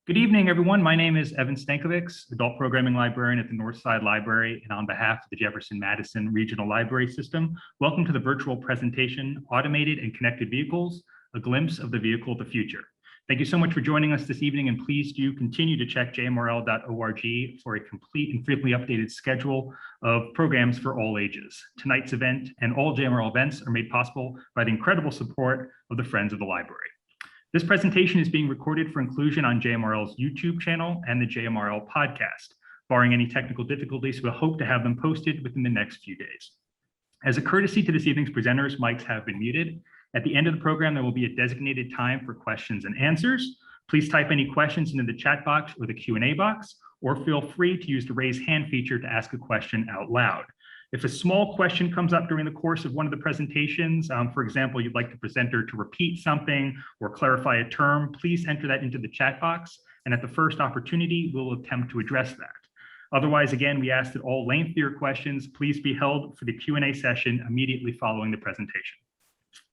Good evening, everyone. My name is Evan Stankovics, Adult Programming Librarian at the Northside Library, and on behalf of the Jefferson-Madison Regional Library System, welcome to the virtual presentation, Automated and Connected Vehicles, a Glimpse of the Vehicle of the Future. Thank you so much for joining us this evening, and please do continue to check jmrl.org for a complete and frequently updated schedule of programs for all ages. Tonight's event and all JMRL events are made possible by the incredible support of the Friends of the Library. This presentation is being recorded for inclusion on JMRL's YouTube channel and the JMRL podcast. Barring any technical difficulties, we'll hope to have them posted within the next few days. As a courtesy to this evening's presenters, mics have been muted. At the end of the program, there will be a designated time for questions and answers. Please type any questions into the chat box or the Q&A box, or feel free to use the raise hand feature to ask a question out loud. If a small question comes up during the course of one of the presentations, for example, you'd like the presenter to repeat something or clarify a term, please enter that into the chat box, and at the first opportunity, we'll attempt to address that. Otherwise, again, we ask that all lengthier questions please be held for the Q&A session immediately following the presentation.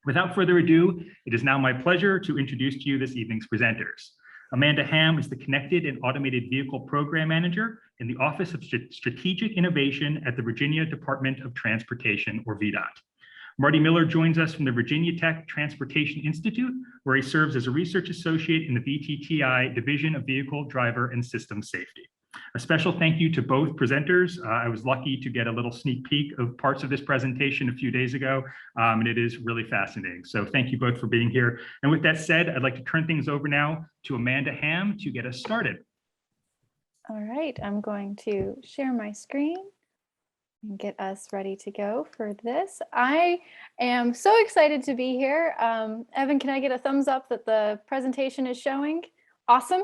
Without further ado, it is now my pleasure to introduce to you this evening's presenters. Amanda Hamm is the Connected and Automated Vehicle Program Manager in the Office of Strategic Innovation at the Virginia Department of Transportation, or VDOT. Marty Miller joins us from the Virginia Tech Transportation Institute, where he serves as a research associate in the VTTI Division of Vehicle, Driver, and System Safety. A special thank you to both presenters. I was lucky to get a little sneak peek of parts of this presentation a few days ago, and it is really fascinating. So thank you both for being here. And with that said, I'd like to turn things over now to Amanda Hamm to get us started. All right, I'm going to share my screen and get us ready to go for this. I am so excited to be here. Evan, can I get a thumbs up that the presentation is showing? Awesome.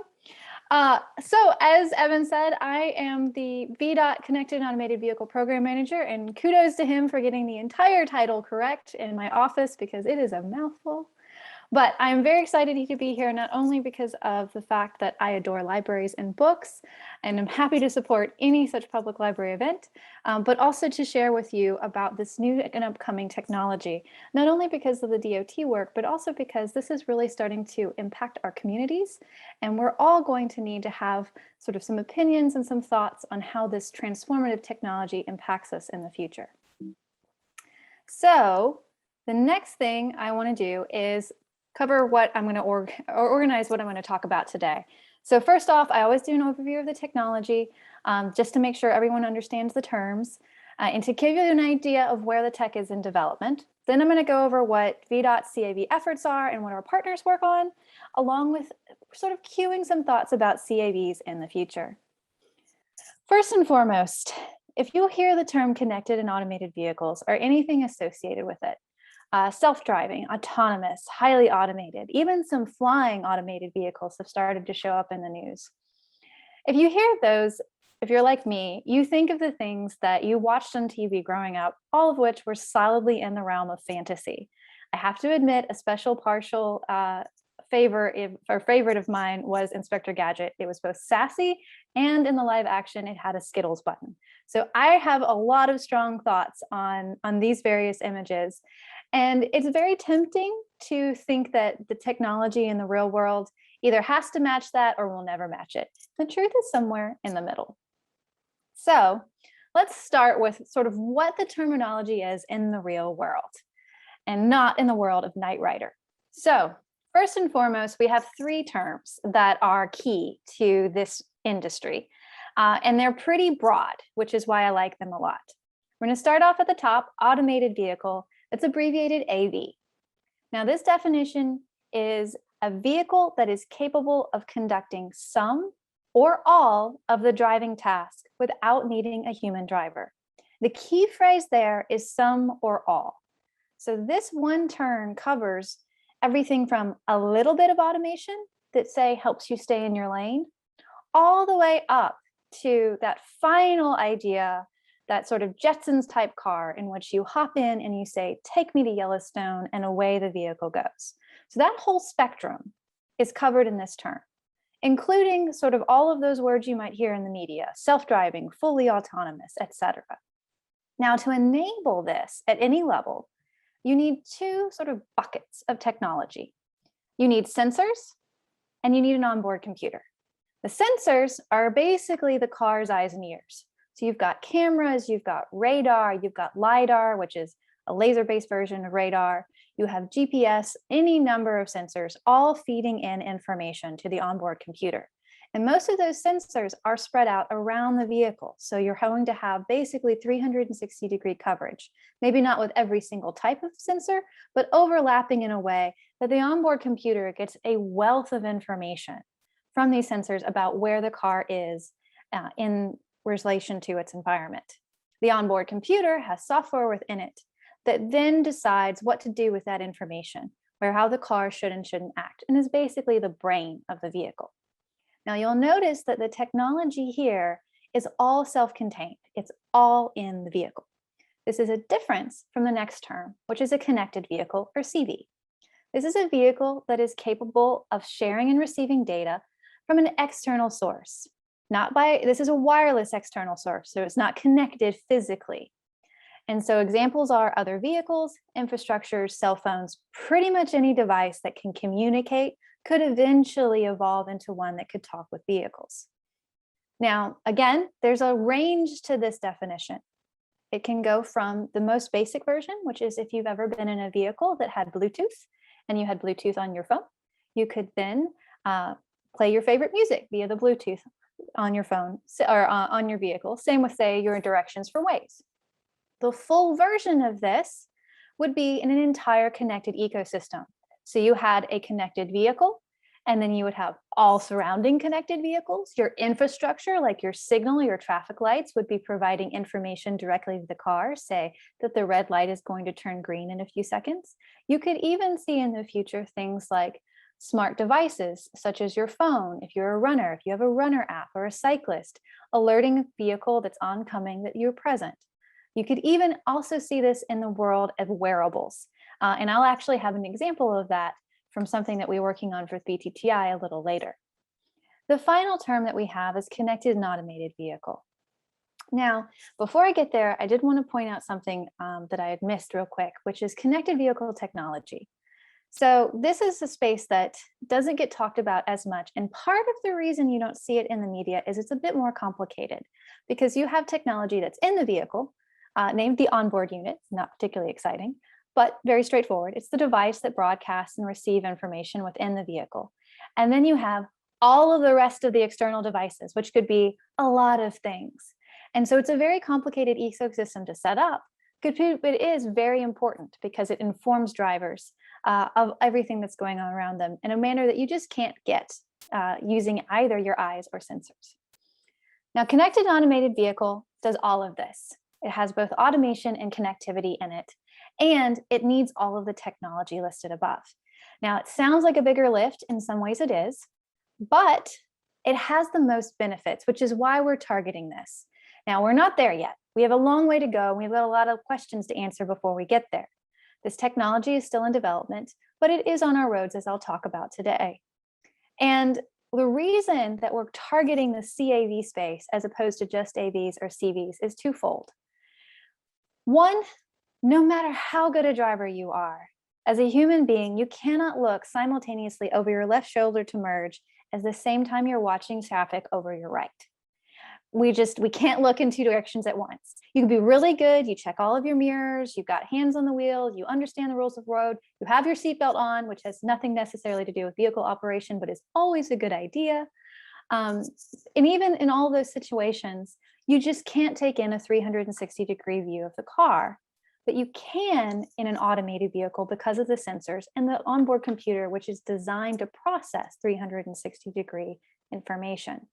So as Evan said, I am the VDOT Connected and Automated Vehicle Program Manager, and kudos to him for getting the entire title correct in my office because it is a mouthful. But I'm very excited to be here, not only because of the fact that I adore libraries and books, and I'm happy to support any such public library event, but also to share with you about this new and upcoming technology, not only because of the DOT work, but also because this is really starting to impact our communities. And we're all going to need to have sort of some opinions and some thoughts on how this transformative technology impacts us in the future. So the next thing I want to do is cover what I'm going to organize what I'm going to talk about today. So first off, I always do an overview of the technology just to make sure everyone understands the terms and to give you an idea of where the tech is in development. Then I'm going to go over what VDOT's CAV efforts are and what our partners work on, along with sort of cueing some thoughts about CAVs in the future. First and foremost, if you hear the term connected and automated vehicles or anything associated with it, self-driving, autonomous, highly automated, even some flying automated vehicles have started to show up in the news. If you hear those, if you're like me, you think of the things that you watched on TV growing up, all of which were solidly in the realm of fantasy. I have to admit, a special partial favorite of mine was Inspector Gadget. It was both sassy and in the live action, it had a Skittles button. So I have a lot of strong thoughts on these various images. And it's very tempting to think that the technology in the real world either has to match that or will never match it. The truth is somewhere in the middle. So let's start with sort of what the terminology is in the real world and not in the world of Knight Rider. So first and foremost, we have three terms that are key to this industry. And they're pretty broad, which is why I like them a lot. We're going to start off at the top, automated vehicle. It's abbreviated AV. Now, this definition is a vehicle that is capable of conducting some or all of the driving task without needing a human driver. The key phrase there is some or all. So this one term covers everything from a little bit of automation that, say, helps you stay in your lane, all the way up to that final idea, that sort of Jetsons type car in which you hop in and you say, take me to Yellowstone, and away the vehicle goes. So that whole spectrum is covered in this term, including sort of all of those words you might hear in the media, self-driving, fully autonomous, etc. Now, to enable this at any level, you need two sort of buckets of technology. You need sensors and you need an onboard computer. The sensors are basically the car's eyes and ears. So you've got cameras, you've got radar, you've got LiDAR, which is a laser-based version of radar. You have GPS, any number of sensors, all feeding in information to the onboard computer. And most of those sensors are spread out around the vehicle. So you're going to have basically 360-degree coverage, maybe not with every single type of sensor, but overlapping in a way that the onboard computer gets a wealth of information from these sensors about where the car is in relation to its environment. The onboard computer has software within it that then decides what to do with that information, or how the car should and shouldn't act, and is basically the brain of the vehicle. Now you'll notice that the technology here is all self-contained. It's all in the vehicle. This is a difference from the next term, which is a connected vehicle, or CV. This is a vehicle that is capable of sharing and receiving data from an external source. This is a wireless external source, so it's not connected physically. And so examples are other vehicles, infrastructures, cell phones, pretty much any device that can communicate could eventually evolve into one that could talk with vehicles. Now, again, there's a range to this definition. It can go from the most basic version, which is if you've ever been in a vehicle that had Bluetooth and you had Bluetooth on your phone, you could then play your favorite music via the Bluetooth on your phone or on your vehicle. Same with, say, your directions for Waze. The full version of this would be in an entire connected ecosystem. So you had a connected vehicle, and then you would have all surrounding connected vehicles. Your infrastructure, like your signal, your traffic lights, would be providing information directly to the car, say that the red light is going to turn green in a few seconds. You could even see in the future things like smart devices, such as your phone, if you're a runner, if you have a runner app, or a cyclist, alerting a vehicle that's oncoming that you're present. You could even also see this in the world of wearables. And I'll actually have an example of that from something that we're working on for VTTI a little later. The final term that we have is connected and automated vehicle. Now, before I get there, I did want to point out something that I had missed real quick, which is connected vehicle technology. So this is a space that doesn't get talked about as much. And part of the reason you don't see it in the media is it's a bit more complicated, because you have technology that's in the vehicle, named the onboard unit, not particularly exciting, but very straightforward. It's the device that broadcasts and receives information within the vehicle. And then you have all of the rest of the external devices, which could be a lot of things. And so it's a very complicated ecosystem to set up, but it is very important because it informs drivers of everything that's going on around them in a manner that you just can't get using either your eyes or sensors. Now, connected automated vehicle does all of this. It has both automation and connectivity in it, and it needs all of the technology listed above. Now, it sounds like a bigger lift. In some ways it is, but it has the most benefits, which is why we're targeting this. Now, we're not there yet. We have a long way to go. We've got a lot of questions to answer before we get there. This technology is still in development, but it is on our roads, as I'll talk about today. And the reason that we're targeting the CAV space as opposed to just AVs or CVs is twofold. One, no matter how good a driver you are, as a human being, you cannot look simultaneously over your left shoulder to merge at the same time you're watching traffic over your right. We can't look in two directions at once. You can be really good, you check all of your mirrors, you've got hands on the wheel, you understand the rules of road, you have your seatbelt on, which has nothing necessarily to do with vehicle operation, but is always a good idea. And even in all those situations, you just can't take in a 360-degree view of the car, but you can in an automated vehicle because of the sensors and the onboard computer, which is designed to process 360-degree information.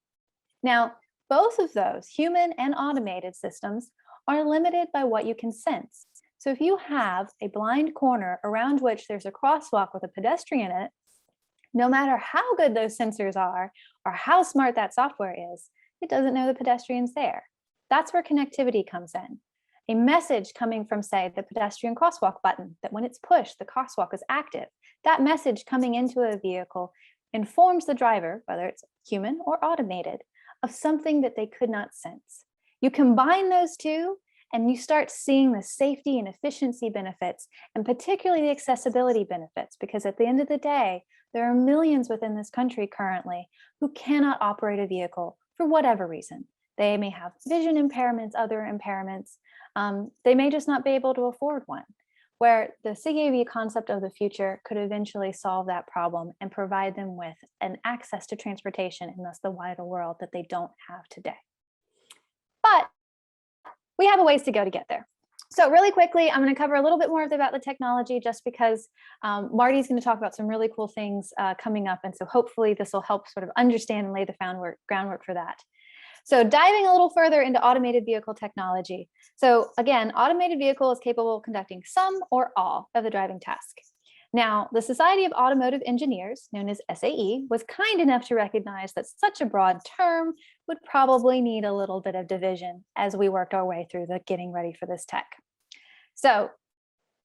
Now, both of those, human and automated systems, are limited by what you can sense. So if you have a blind corner around which there's a crosswalk with a pedestrian in it, no matter how good those sensors are or how smart that software is, it doesn't know the pedestrian's there. That's where connectivity comes in. A message coming from, say, the pedestrian crosswalk button, that when it's pushed, the crosswalk is active. That message coming into a vehicle informs the driver, whether it's human or automated, of something that they could not sense. You combine those two, and you start seeing the safety and efficiency benefits, and particularly the accessibility benefits, because at the end of the day, there are millions within this country currently who cannot operate a vehicle for whatever reason. They may have vision impairments, other impairments. They may just not be able to afford one, where the CAV concept of the future could eventually solve that problem and provide them with an access to transportation and thus the wider world that they don't have today. But we have a ways to go to get there. So really quickly, I'm going to cover a little bit more about the technology just because Marty's going to talk about some really cool things coming up. And so hopefully this will help sort of understand and lay the groundwork for that. So diving a little further into automated vehicle technology. So again, automated vehicle is capable of conducting some or all of the driving task. Now, the Society of Automotive Engineers, known as SAE, was kind enough to recognize that such a broad term would probably need a little bit of division as we worked our way through the getting ready for this tech. So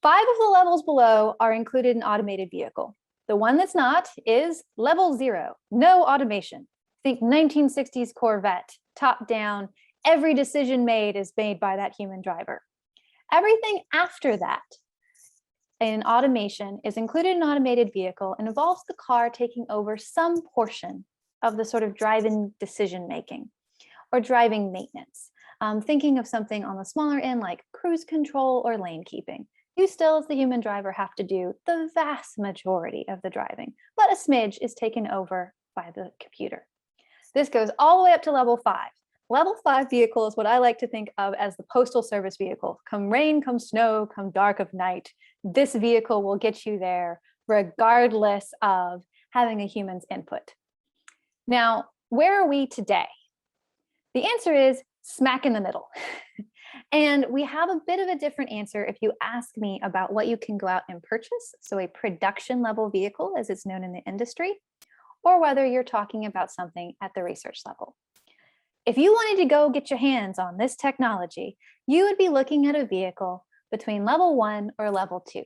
5 of the levels below are included in automated vehicle. The one that's not is level 0, no automation. Think 1960s Corvette, top down, every decision made is made by that human driver. Everything after that in automation is included in an automated vehicle and involves the car taking over some portion of the sort of driving decision making or driving maintenance. Thinking of something on the smaller end like cruise control or lane keeping. You still, as the human driver, have to do the vast majority of the driving, but a smidge is taken over by the computer. This goes all the way up to level 5. Level 5 vehicle is what I like to think of as the postal service vehicle. Come rain, come snow, come dark of night, this vehicle will get you there regardless of having a human's input. Now, where are we today? The answer is smack in the middle. And we have a bit of a different answer if you ask me about what you can go out and purchase, so a production level vehicle as it's known in the industry, or whether you're talking about something at the research level. If you wanted to go get your hands on this technology, you would be looking at a vehicle between level 1 or level 2.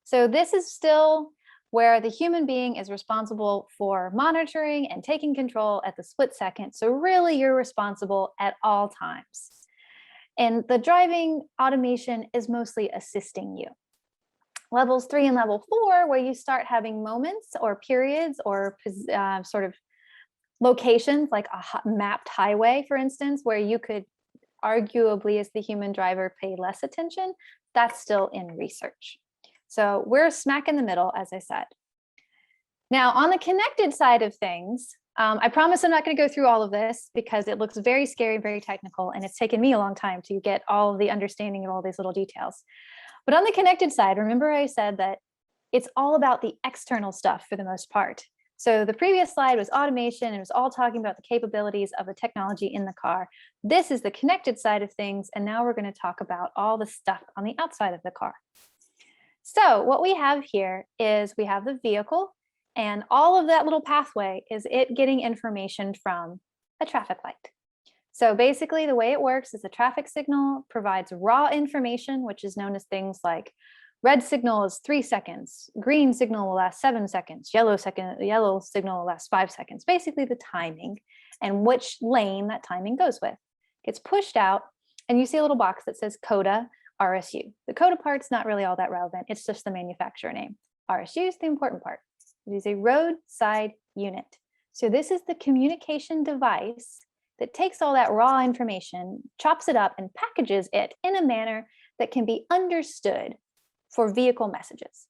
So this is still where the human being is responsible for monitoring and taking control at the split second. So really you're responsible at all times. And the driving automation is mostly assisting you. Levels 3 and level 4, where you start having moments or periods or sort of locations like a mapped highway, for instance, where you could arguably as the human driver pay less attention, that's still in research. So we're smack in the middle, as I said. Now on the connected side of things, I promise I'm not going to go through all of this because it looks very scary, very technical, and it's taken me a long time to get all of the understanding of all these little details. But on the connected side, remember I said that it's all about the external stuff for the most part. So the previous slide was automation and it was all talking about the capabilities of the technology in the car. This is the connected side of things. And now we're going to talk about all the stuff on the outside of the car. So what we have here is we have the vehicle, and all of that little pathway is it getting information from a traffic light. So basically the way it works is the traffic signal provides raw information, which is known as things like red signal is 3 seconds, green signal will last 7 seconds, yellow signal will last 5 seconds, basically the timing and which lane that timing goes with. Gets pushed out and you see a little box that says CODA RSU. The CODA part's not really all that relevant. It's just the manufacturer name. RSU is the important part. It is a roadside unit. So this is the communication device that takes all that raw information, chops it up and packages it in a manner that can be understood for vehicle messages.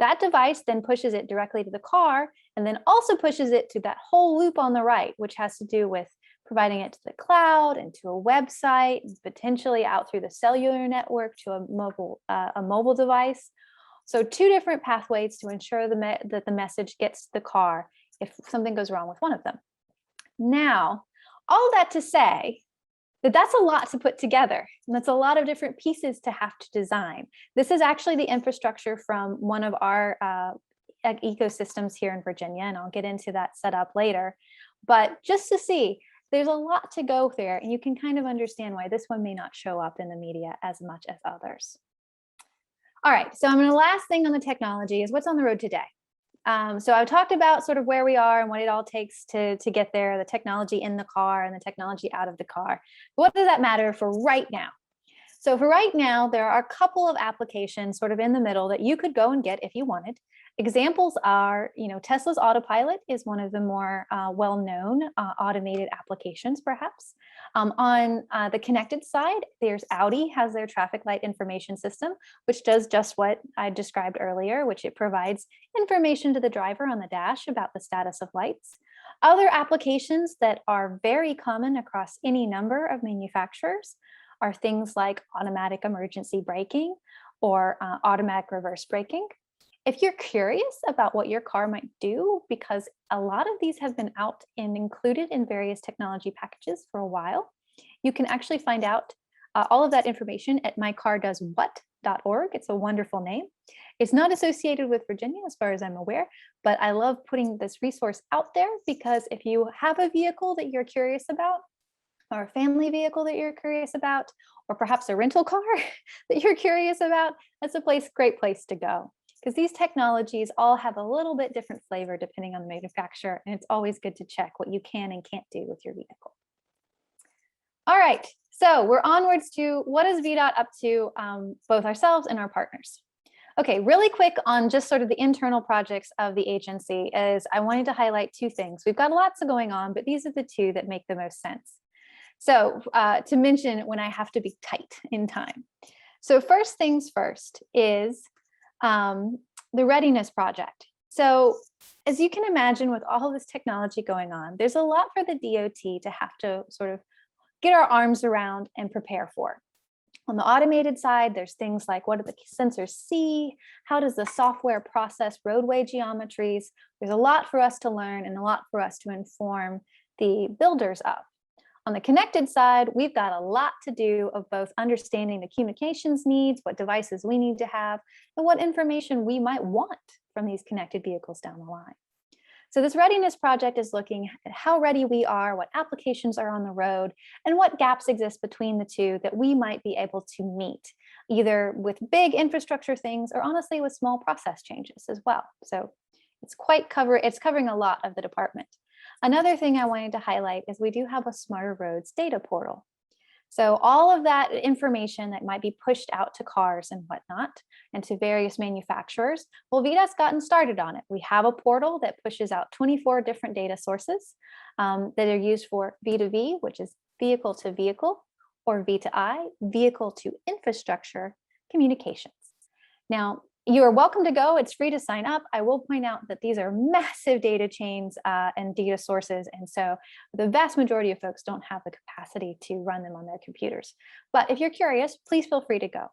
That device then pushes it directly to the car and then also pushes it to that whole loop on the right, which has to do with providing it to the cloud and to a website, potentially out through the cellular network to a mobile device. So 2 different pathways to ensure that the message gets to the car if something goes wrong with one of them. Now, all that to say that that's a lot to put together, and that's a lot of different pieces to have to design. This is actually the infrastructure from one of our ecosystems here in Virginia, and I'll get into that setup later. But just to see, there's a lot to go there, and you can kind of understand why this one may not show up in the media as much as others. All right, so the last thing on the technology is what's on the road today. So I've talked about sort of where we are and what it all takes to get there, the technology in the car and the technology out of the car. But what does that matter for right now? So for right now, there are a couple of applications sort of in the middle that you could go and get if you wanted. Examples are, Tesla's Autopilot is one of the more well-known automated applications, perhaps. On the connected side, there's Audi has their traffic light information system, which does just what I described earlier, which it provides information to the driver on the dash about the status of lights. Other applications that are very common across any number of manufacturers are things like automatic emergency braking or automatic reverse braking. If you're curious about what your car might do, because a lot of these have been out and included in various technology packages for a while, you can actually find out all of that information at mycardoeswhat.org. It's a wonderful name. It's not associated with Virginia as far as I'm aware, but I love putting this resource out there because if you have a vehicle that you're curious about, or a family vehicle that you're curious about, or perhaps a rental car that you're curious about, that's a great place to go. Because these technologies all have a little bit different flavor depending on the manufacturer, and it's always good to check what you can and can't do with your vehicle. All right, so we're onwards to what is VDOT up to, both ourselves and our partners. Okay, really quick on just sort of the internal projects of the agency is I wanted to highlight two things. We've got lots going on, but these are the two that make the most sense. So to mention when I have to be tight in time. So first things first is the readiness project. So as you can imagine, with all of this technology going on, there's a lot for the DOT to have to sort of get our arms around and prepare for. On the automated side, there's things like what do the sensors see? How does the software process roadway geometries? There's a lot for us to learn and a lot for us to inform the builders of. On the connected side, we've got a lot to do of both understanding the communications needs, what devices we need to have, and what information we might want from these connected vehicles down the line. So this readiness project is looking at how ready we are, what applications are on the road, and what gaps exist between the two that we might be able to meet, either with big infrastructure things or honestly with small process changes as well. So it's covering a lot of the department. Another thing I wanted to highlight is we do have a Smarter Roads data portal. So all of that information that might be pushed out to cars and whatnot and to various manufacturers, well, VDOT's gotten started on it. We have a portal that pushes out 24 different data sources that are used for V2V, which is vehicle to vehicle, or V2I, vehicle to infrastructure communications. Now, you are welcome to go. It's free to sign up. I will point out that these are massive data chains and data sources. And so the vast majority of folks don't have the capacity to run them on their computers. But if you're curious, please feel free to go.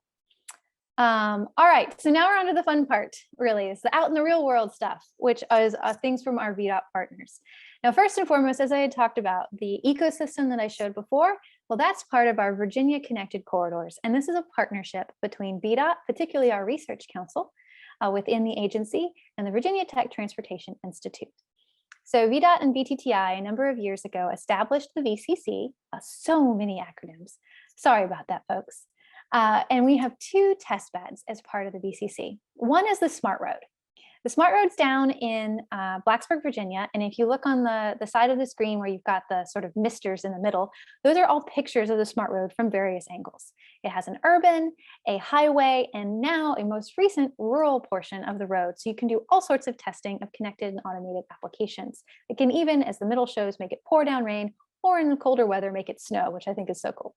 All right, so now we're on to the fun part, really. It's the out in the real world stuff, which is things from our VDOT partners. Now, first and foremost, as I had talked about, the ecosystem that I showed before, well, that's part of our Virginia Connected Corridors. And this is a partnership between VDOT, particularly our Research Council within the agency, and the Virginia Tech Transportation Institute. So VDOT and VTTI a number of years ago established the VCC, so many acronyms. Sorry about that, folks. And we have two test beds as part of the VCC. One is the Smart Road. The Smart Road's down in Blacksburg, Virginia. And if you look on the side of the screen where you've got the sort of misters in the middle, those are all pictures of the Smart Road from various angles. It has an urban, a highway, and now a most recent rural portion of the road. So you can do all sorts of testing of connected and automated applications. It can even, as the middle shows, make it pour down rain, or in colder weather, make it snow, which I think is so cool.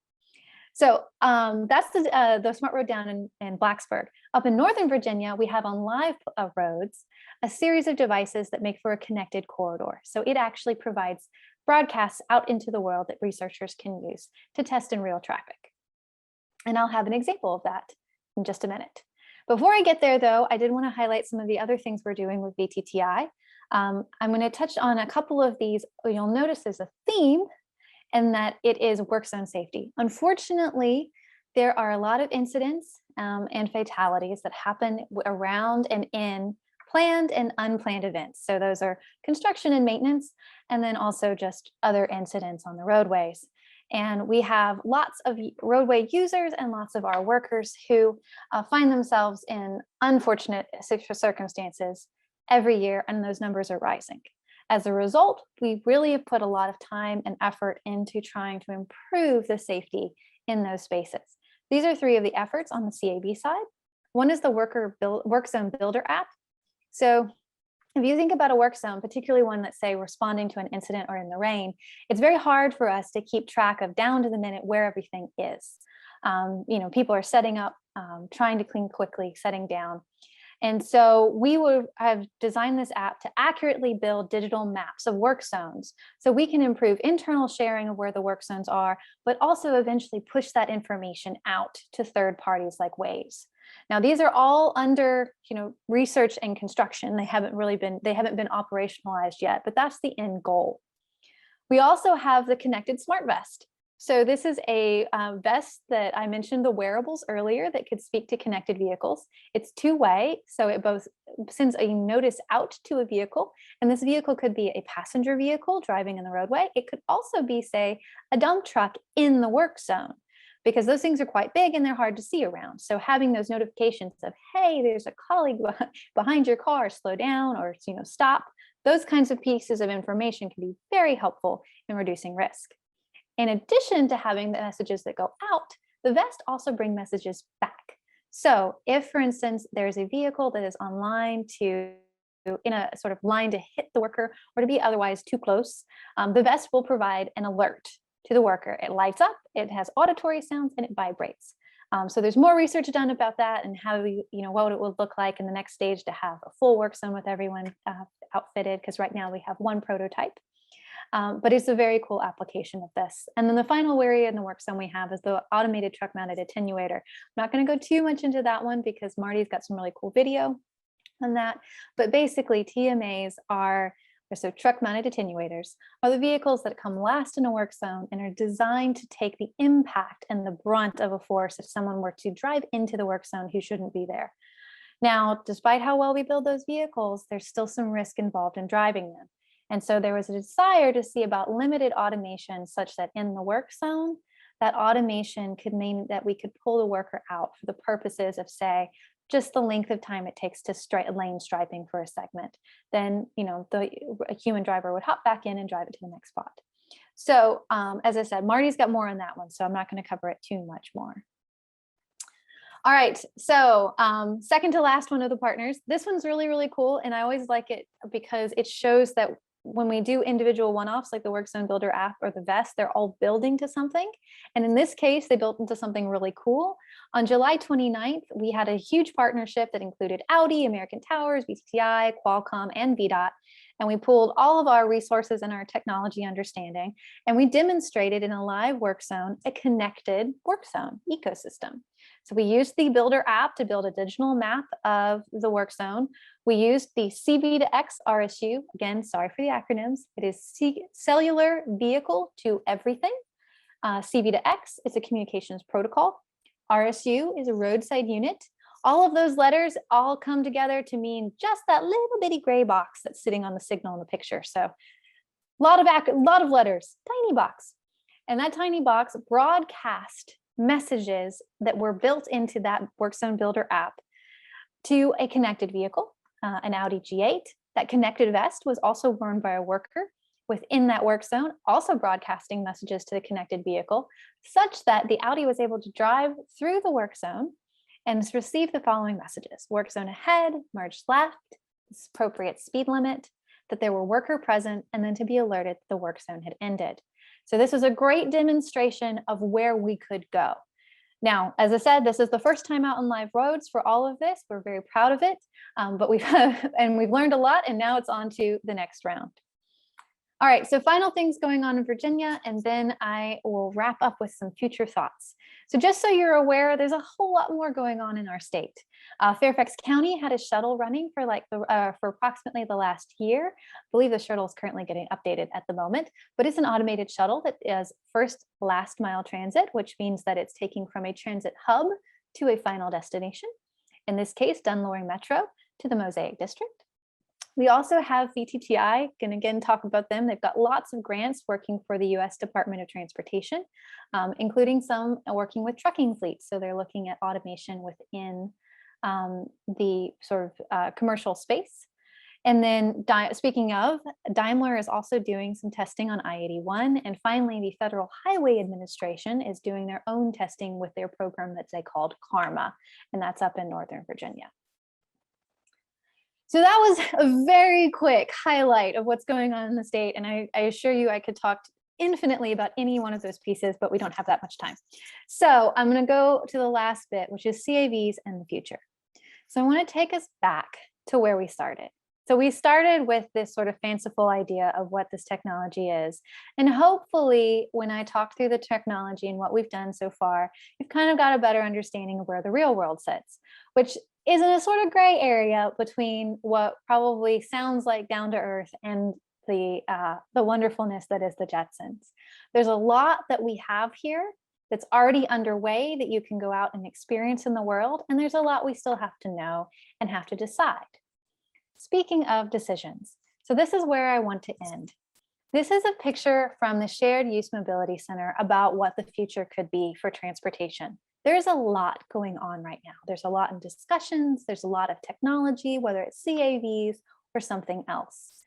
So that's the Smart Road down in Blacksburg. Up in Northern Virginia, we have on live roads a series of devices that make for a connected corridor. So it actually provides broadcasts out into the world that researchers can use to test in real traffic. And I'll have an example of that in just a minute. Before I get there, though, I did want to highlight some of the other things we're doing with VTTI. I'm going to touch on a couple of these. You'll notice there's a theme, and that it is work zone safety. Unfortunately, there are a lot of incidents and fatalities that happen around and in planned and unplanned events. So those are construction and maintenance, and then also just other incidents on the roadways. And we have lots of roadway users and lots of our workers who find themselves in unfortunate circumstances every year, and those numbers are rising. As a result, we really have put a lot of time and effort into trying to improve the safety in those spaces. These are 3 of the efforts on the CAB side. One is the work zone builder app. So if you think about a work zone, particularly one that's, say, responding to an incident or in the rain, it's very hard for us to keep track of down to the minute where everything is. People are setting up, trying to clean quickly, setting down. And so we would have designed this app to accurately build digital maps of work zones so we can improve internal sharing of where the work zones are, but also eventually push that information out to third parties like Waze. Now, these are all under, research and construction. They haven't been operationalized yet, but that's the end goal. We also have the connected smart vest. So this is a vest that I mentioned the wearables earlier that could speak to connected vehicles. It's two-way, so it both sends a notice out to a vehicle, and this vehicle could be a passenger vehicle driving in the roadway. It could also be, say, a dump truck in the work zone, because those things are quite big and they're hard to see around. So having those notifications of, hey, there's a colleague behind your car, slow down, or stop, those kinds of pieces of information can be very helpful in reducing risk. In addition to having the messages that go out, the vest also bring messages back. So if, for instance, there's a vehicle that is in a sort of line to hit the worker or to be otherwise too close, the vest will provide an alert to the worker. It lights up, it has auditory sounds, and it vibrates. So there's more research done about that and how what it would look like in the next stage to have a full work zone with everyone outfitted, because right now we have one prototype. But it's a very cool application of this. And then the final area in the work zone we have is the automated truck mounted attenuator. I'm not going to go too much into that one because Marty's got some really cool video on that. But basically TMAs so truck mounted attenuators are the vehicles that come last in a work zone and are designed to take the impact and the brunt of a force if someone were to drive into the work zone who shouldn't be there. Now, despite how well we build those vehicles, there's still some risk involved in driving them. And so there was a desire to see about limited automation such that in the work zone, that automation could mean that we could pull the worker out for the purposes of, say, just the length of time it takes to lane striping for a segment. Then, a human driver would hop back in and drive it to the next spot. So as I said, Marty's got more on that one, so I'm not going to cover it too much more. All right, so second to last one of the partners. This one's really, really cool, and I always like it because it shows that when we do individual one-offs like the Work Zone Builder app or the vest, they're all building to something. And in this case, they built into something really cool. On July 29th, we had a huge partnership that included Audi, American Towers, VTTI, Qualcomm, and VDOT. And we pooled all of our resources and our technology understanding, and we demonstrated in a live work zone a connected work zone ecosystem. So we used the Builder app to build a digital map of the work zone. We used the CV2X RSU. Again, sorry for the acronyms. It is Cellular Vehicle to Everything. CV2X is a communications protocol. RSU is a roadside unit. All of those letters all come together to mean just that little bitty gray box that's sitting on the signal in the picture. So a lot of letters, tiny box. And that tiny box broadcast messages that were built into that Work Zone Builder app to a connected vehicle, an Audi G8. That connected vest was was worn by a worker within that work zone, also broadcasting messages to the connected vehicle, such that the Audi was able to drive through the work zone and receive the following messages: work zone ahead, merge left, appropriate speed limit, that there were worker present, and then to be alerted the work zone had ended. So this was a great demonstration of where we could go. Now, as I said, this is the first time out on live roads for all of this. We're very proud of it, but we've learned a lot, and now it's on to the next round. All right, so final things going on in Virginia, and then I will wrap up with some future thoughts. So just so you're aware, there's a whole lot more going on in our state. Fairfax County had a shuttle running for for approximately the last year. I believe the shuttle is currently getting updated at the moment, but it's an automated shuttle that is first last mile transit, which means that it's taking from a transit hub to a final destination. In this case, Dunloring Metro to the Mosaic District. We also have VTTI, can again talk about them. They've got lots of grants working for the US Department of Transportation, including some working with trucking fleets. So they're looking at automation within the sort of commercial space. And then speaking of, Daimler is also doing some testing on I-81. And finally, the Federal Highway Administration is doing their own testing with their program that they called Karma, and that's up in Northern Virginia. So that was a very quick highlight of what's going on in the state. And I assure you I could talk infinitely about any one of those pieces, but we don't have that much time. So I'm going to go to the last bit, which is CAVs and the future. So I want to take us back to where we started. So we started with this sort of fanciful idea of what this technology is. And hopefully when I talk through the technology and what we've done so far, you've kind of got a better understanding of where the real world sits, which is in a sort of gray area between what probably sounds like down to earth and the wonderfulness that is the Jetsons. There's a lot that we have here that's already underway that you can go out and experience in the world. And there's a lot we still have to know and have to decide. Speaking of decisions, so this is where I want to end. This is a picture from the Shared Use Mobility Center about what the future could be for transportation. There's a lot going on right now. There's a lot in discussions. There's a lot of technology, whether it's CAVs or something else.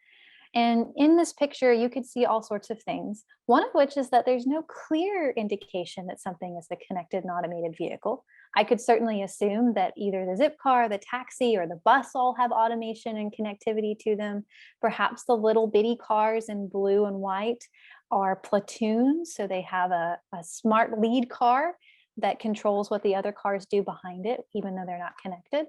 And in this picture, you could see all sorts of things. One of which is that there's no clear indication that something is a connected and automated vehicle. I could certainly assume that either the zip car, the taxi, or the bus all have automation and connectivity to them. Perhaps the little bitty cars in blue and white are platoons. So they have a smart lead car that controls what the other cars do behind it, even though they're not connected.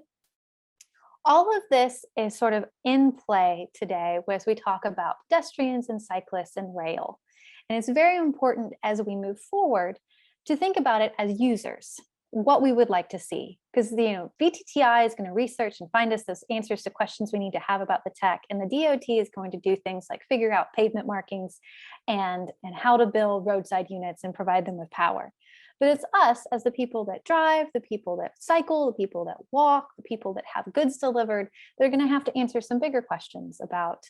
All of this is sort of in play today as we talk about pedestrians and cyclists and rail. And it's very important as we move forward to think about it as users, what we would like to see. Because VTTI is going to research and find us those answers to questions we need to have about the tech. And the DOT is going to do things like figure out pavement markings and how to build roadside units and provide them with power. But it's us as the people that drive, the people that cycle, the people that walk, the people that have goods delivered. They're going to have to answer some bigger questions about,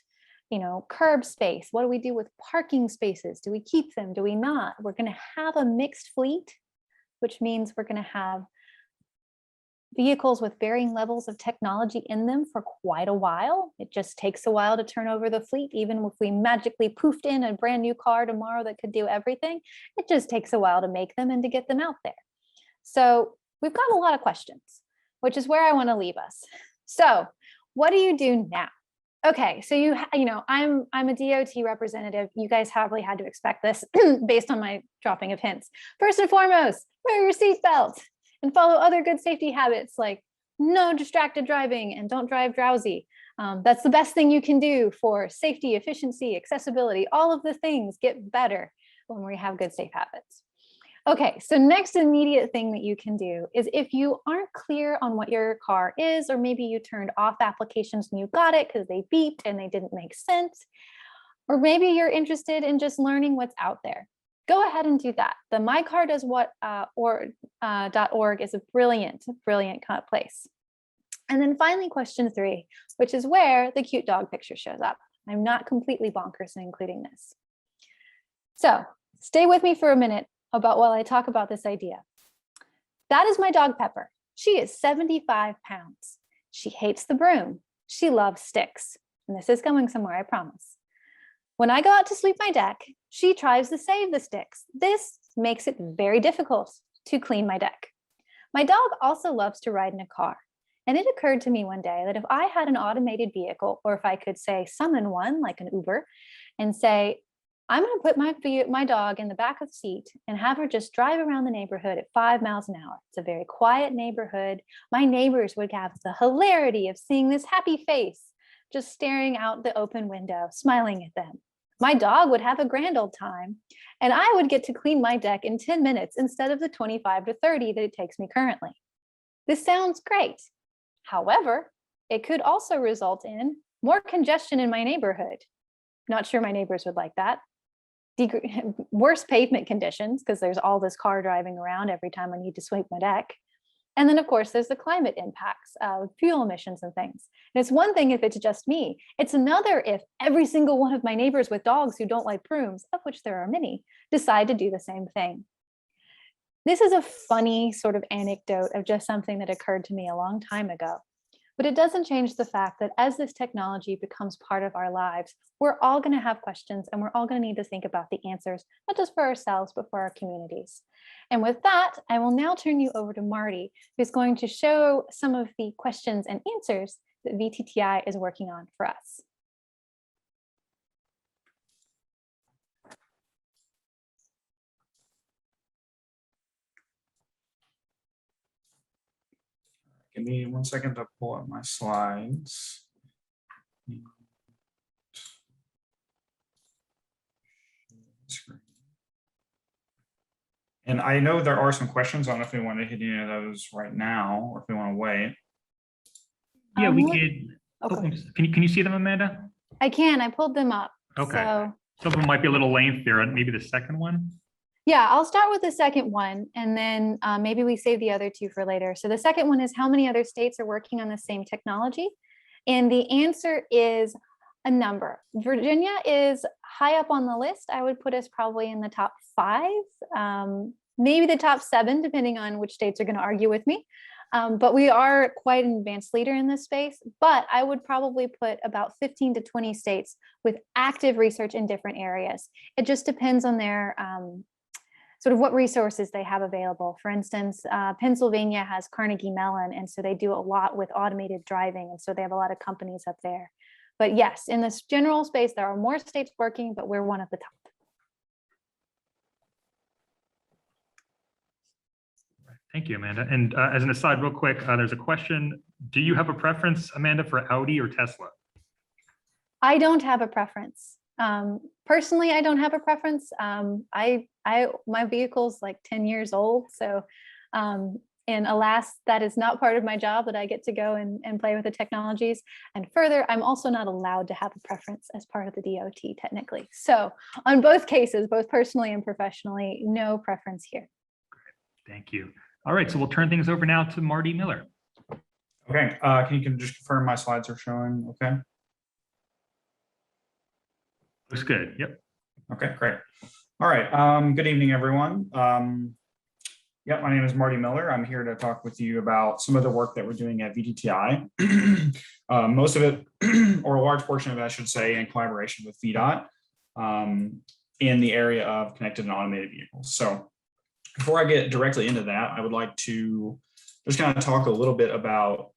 curb space. What do we do with parking spaces? Do we keep them? Do we not? We're going to have a mixed fleet, which means we're going to have vehicles with varying levels of technology in them for quite a while. It just takes a while to turn over the fleet. Even if we magically poofed in a brand new car tomorrow that could do everything, it just takes a while to make them and to get them out there. So we've got a lot of questions, which is where I want to leave us. So what do you do now? Okay, so I'm a DOT representative. You guys probably had to expect this based on my dropping of hints. First and foremost, wear your seatbelt and follow other good safety habits like no distracted driving and don't drive drowsy. That's the best thing you can do for safety, efficiency, accessibility. All of the things get better when we have good safe habits. Okay, so next immediate thing that you can do is if you aren't clear on what your car is, or maybe you turned off applications when you got it because they beeped and they didn't make sense, or maybe you're interested in just learning what's out there. Go ahead and do that. The mycardoeswhat.org is a brilliant place. And then finally, question 3, which is where the cute dog picture shows up. I'm not completely bonkers in including this. So stay with me for a minute while I talk about this idea. That is my dog Pepper. She is 75 pounds. She hates the broom. She loves sticks. And this is going somewhere, I promise. When I go out to sweep my deck, she tries to save the sticks. This makes it very difficult to clean my deck. My dog also loves to ride in a car. And it occurred to me one day that if I had an automated vehicle, or if I could say summon one like an Uber and say, I'm going to put my dog in the back of the seat and have her just drive around the neighborhood at 5 miles an hour. It's a very quiet neighborhood. My neighbors would have the hilarity of seeing this happy face just staring out the open window, smiling at them. My dog would have a grand old time, and I would get to clean my deck in 10 minutes instead of the 25 to 30 that it takes me currently. This sounds great. However, it could also result in more congestion in my neighborhood. Not sure my neighbors would like that. Worse pavement conditions, because there's all this car driving around every time I need to sweep my deck. And then, of course, there's the climate impacts of fuel emissions and things. And it's one thing if it's just me. It's another if every single one of my neighbors with dogs who don't like brooms, of which there are many, decide to do the same thing. This is a funny sort of anecdote of just something that occurred to me a long time ago. But it doesn't change the fact that as this technology becomes part of our lives, we're all going to have questions and we're all going to need to think about the answers, not just for ourselves, but for our communities. And with that, I will now turn you over to Marty, who's going to show some of the questions and answers that VTTI is working on for us. Give me 1 second to pull up my slides. And I know there are some questions. I don't know if we want to hit any of those right now or if we want to wait. Yeah, we could. Okay. Can you see them, Amanda? I can. I pulled them up. Okay. So, some of them might be a little lengthier, and maybe the second one. yeah, I'll start with the second one, and then maybe we save the other two for later. So the second one is how many other states are working on the same technology? And the answer is a number. Virginia is high up on the list. I would put us probably in the top 5, maybe the top 7, depending on which states are going to argue with me. But we are quite an advanced leader in this space. But I would probably put about 15 to 20 states with active research in different areas. It just depends on their sort of what resources they have available. For instance, Pennsylvania has Carnegie Mellon, and so they do a lot with automated driving, and so they have a lot of companies up there. But yes, in this general space, there are more states working, but we're one of the top. Thank you, Amanda. And as an aside, real quick, there's a question. Do you have a preference, Amanda, for Audi or Tesla? I don't have a preference. Personally, I don't have a preference. My vehicle's like 10 years old. So, and alas, that is not part of my job, that I get to go and play with the technologies. And further, I'm also not allowed to have a preference as part of the DOT technically. So on both cases, both personally and professionally, no preference here. Great. Thank you. All right, so we'll turn things over now to Marty Miller. Okay, can you just confirm my slides are showing okay? Looks good. Yep. Okay, great. All right. Good evening, everyone. Yeah, my name is Marty Miller. I'm here to talk with you about some of the work that we're doing at VTTI. Most of it, or a large portion of it, I should say, in collaboration with VDOT in the area of connected and automated vehicles. So before I get directly into that, I would like to just kind of talk a little bit about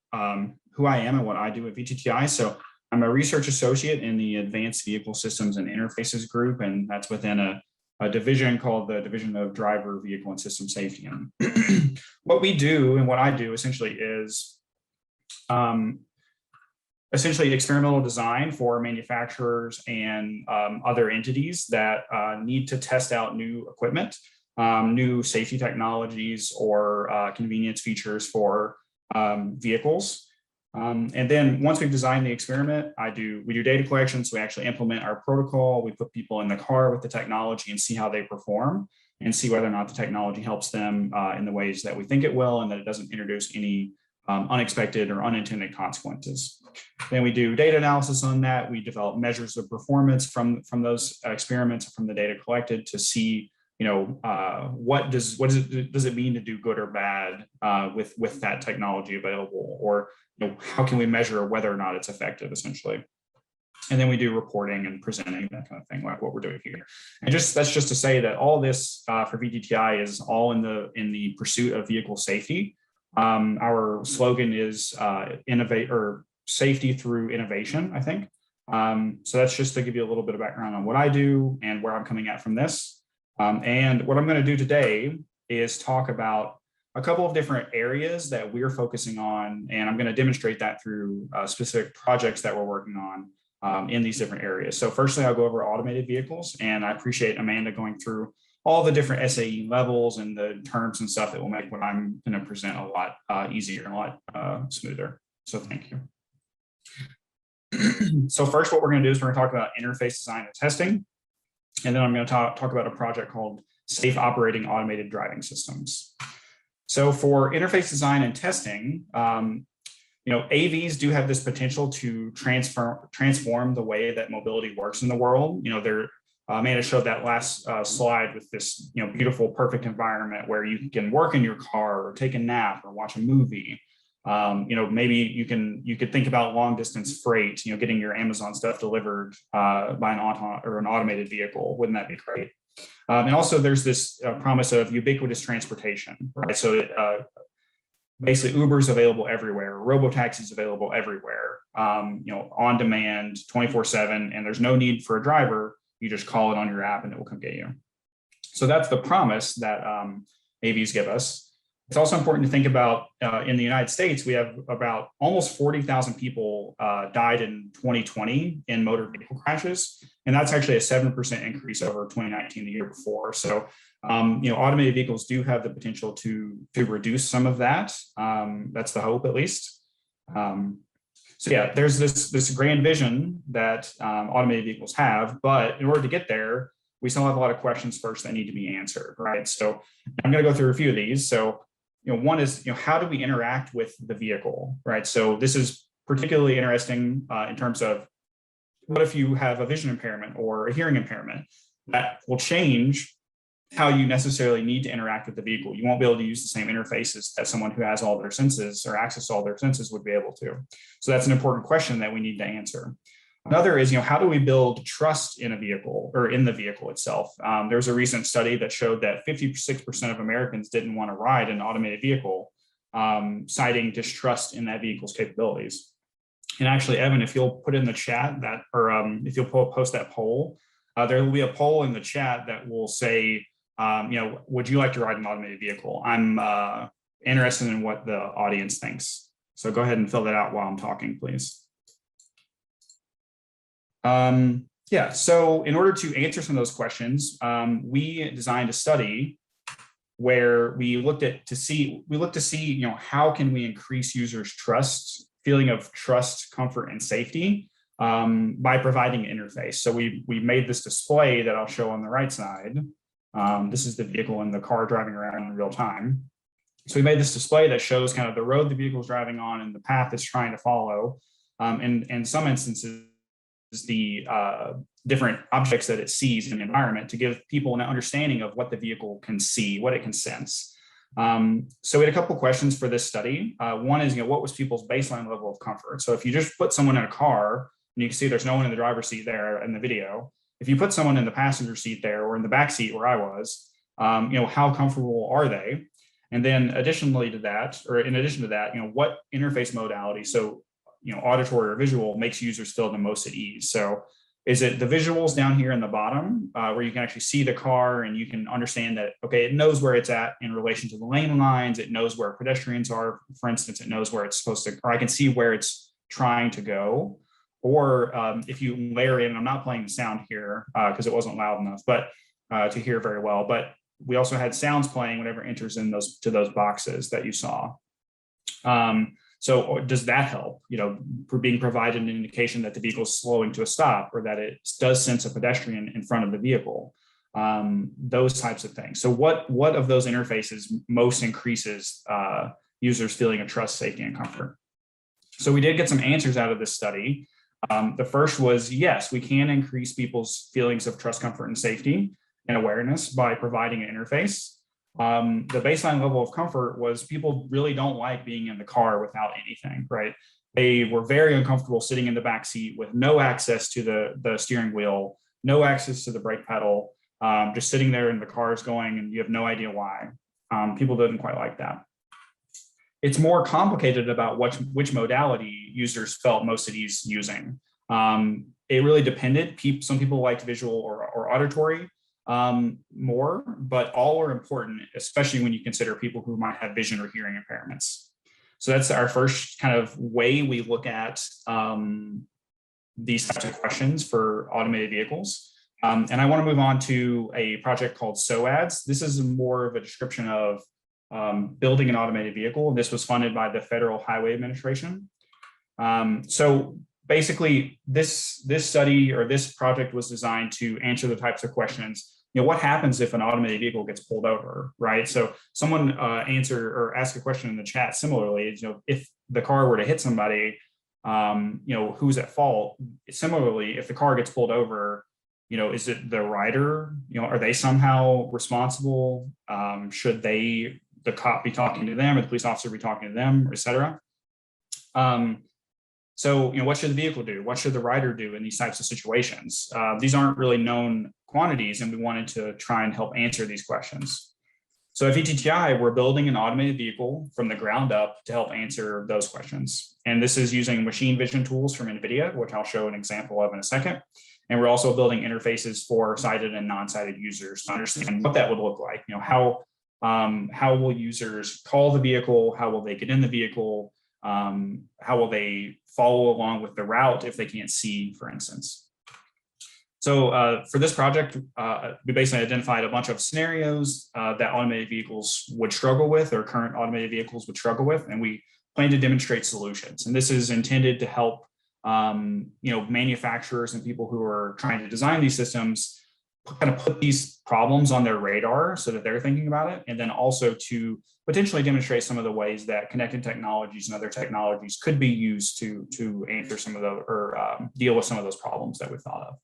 who I am and what I do at VTTI. So I'm a research associate in the Advanced Vehicle Systems and Interfaces group, and that's within a division called the Division of Driver, Vehicle, and System Safety. And what we do and what I do essentially is essentially experimental design for manufacturers and other entities that need to test out new equipment, new safety technologies, or convenience features for vehicles. And then once we've designed the experiment, we do data collection. So we actually implement our protocol. We put people in the car with the technology and see how they perform and see whether or not the technology helps them in the ways that we think it will, and that it doesn't introduce any unexpected or unintended consequences. Then we do data analysis on that. We develop measures of performance from those experiments, from the data collected, to see, what does it mean to do good or bad with that technology available, or how can we measure whether or not it's effective, essentially. And then we do reporting and presenting, that kind of thing, like what we're doing here. And that's just to say that all this for VTTI is all in the pursuit of vehicle safety. Our slogan is innovate, or safety through innovation, I think. So that's just to give you a little bit of background on what I do and where I'm coming at from this. And what I'm going to do today is talk about a couple of different areas that we're focusing on, and I'm going to demonstrate that through specific projects that we're working on in these different areas. So firstly, I'll go over automated vehicles, and I appreciate Amanda going through all the different SAE levels and the terms and stuff that will make what I'm going to present a lot easier and a lot smoother. So thank you. So first, what we're going to do is we're going to talk about interface design and testing. And then I'm going to talk about a project called Safe Operating Automated Driving Systems. So for interface design and testing, AVs do have this potential to transform the way that mobility works in the world. Amanda showed that last slide with this, beautiful, perfect environment where you can work in your car or take a nap or watch a movie. Maybe you could think about long distance freight, getting your Amazon stuff delivered by an automated vehicle. Wouldn't that be great? And also there's this promise of ubiquitous transportation, right? So basically Uber's available everywhere, robo-taxis available everywhere, on demand 24/7, and there's no need for a driver. You just call it on your app and it will come get you. So that's the promise that AVs give us. It's also important to think about in the United States, we have about almost 40,000 people died in 2020 in motor vehicle crashes. And that's actually a 7% increase over 2019, the year before. So, automated vehicles do have the potential to reduce some of that. That's the hope, at least. So yeah, there's this grand vision that automated vehicles have, but in order to get there, we still have a lot of questions first that need to be answered, right? So I'm going to go through a few of these. So, one is, how do we interact with the vehicle, right? So this is particularly interesting in terms of what if you have a vision impairment or a hearing impairment? That will change how you necessarily need to interact with the vehicle. You won't be able to use the same interfaces that someone who has all their senses or access to all their senses would be able to. So that's an important question that we need to answer. Another is, how do we build trust in a vehicle or in the vehicle itself? There was a recent study that showed that 56% of Americans didn't want to ride an automated vehicle, citing distrust in that vehicle's capabilities. And actually, Evan, if you'll put in the chat that, or if you'll post that poll, there will be a poll in the chat that will say, would you like to ride an automated vehicle? I'm interested in what the audience thinks. So go ahead and fill that out while I'm talking, please. So in order to answer some of those questions, we designed a study where we looked to see, how can we increase users' feeling of trust, comfort, and safety by providing an interface. So we made this display that I'll show on the right side. This is the vehicle in the car driving around in real time. So we made this display that shows kind of the road the vehicle is driving on and the path it's trying to follow. And in some instances, the different objects that it sees in the environment to give people an understanding of what the vehicle can see, what it can sense. So we had a couple of questions for this study. One is, what was people's baseline level of comfort? So if you just put someone in a car, and you can see there's no one in the driver's seat there in the video. If you put someone in the passenger seat there or in the back seat where I was, how comfortable are they? And then in addition to that, what interface modality? So auditory or visual makes users feel the most at ease. So is it the visuals down here in the bottom where you can actually see the car and you can understand that, okay, it knows where it's at in relation to the lane lines. It knows where pedestrians are. For instance, it knows where it's supposed to, or I can see where it's trying to go. Or if you layer in, I'm not playing the sound here because it wasn't loud enough, but to hear very well. But we also had sounds playing whenever it enters in those boxes that you saw. So does that help, for being provided an indication that the vehicle is slowing to a stop or that it does sense a pedestrian in front of the vehicle, those types of things. So what of those interfaces most increases users' feeling of trust, safety, and comfort? So we did get some answers out of this study. The first was, yes, we can increase people's feelings of trust, comfort, and safety and awareness by providing an interface. The baseline level of comfort was people really don't like being in the car without anything, right? They were very uncomfortable sitting in the back seat with no access to the steering wheel, no access to the brake pedal, just sitting there and the car is going and you have no idea why. People didn't quite like that. It's more complicated about which modality users felt most at ease using. It really depended. Some people liked visual or auditory more, but all are important, especially when you consider people who might have vision or hearing impairments. So that's our first kind of way we look at these types of questions for automated vehicles. And I want to move on to a project called SOADS. This is more of a description of building an automated vehicle. This was funded by the Federal Highway Administration. So basically, this study or this project was designed to answer the types of questions. What happens if an automated vehicle gets pulled over, right? So someone ask a question in the chat similarly, if the car were to hit somebody, who's at fault? Similarly, if the car gets pulled over, is it the rider? Are they somehow responsible? Should the cop be talking to them or the police officer be talking to them, et cetera? So, what should the vehicle do? What should the rider do in these types of situations? These aren't really known quantities, and we wanted to try and help answer these questions. So at VTTI, we're building an automated vehicle from the ground up to help answer those questions. And this is using machine vision tools from NVIDIA, which I'll show an example of in a second. And we're also building interfaces for sighted and non-sighted users to understand what that would look like. How will users call the vehicle? How will they get in the vehicle? How will they follow along with the route if they can't see, for instance? So for this project, we basically identified a bunch of scenarios that automated vehicles would struggle with, or current automated vehicles would struggle with, and we plan to demonstrate solutions. And this is intended to help manufacturers and people who are trying to design these systems kind of put these problems on their radar so that they're thinking about it, and then also to potentially demonstrate some of the ways that connected technologies and other technologies could be used to answer some of the, or deal with some of those problems that we've thought of.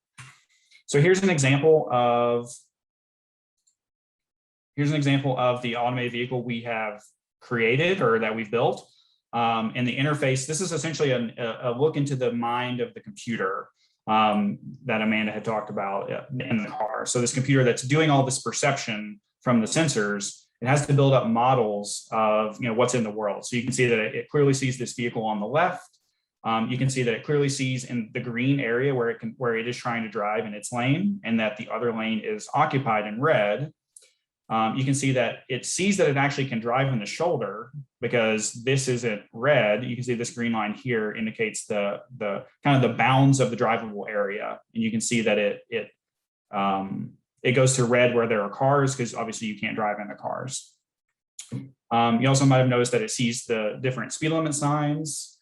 So here's an example of the automated vehicle we have created, or that we've built. And the interface, this is essentially a look into the mind of the computer that Amanda had talked about in the car. So this computer that's doing all this perception from the sensors, it has to build up models of what's in the world. So you can see that it clearly sees this vehicle on the left. You can see that it clearly sees in the green area where it is trying to drive in its lane, and that the other lane is occupied in red. You can see that it sees that it actually can drive in the shoulder because this isn't red. You can see this green line here indicates the kind of the bounds of the drivable area, and you can see that it goes to red where there are cars, because obviously you can't drive in the cars. You also might have noticed that it sees the different speed limit signs.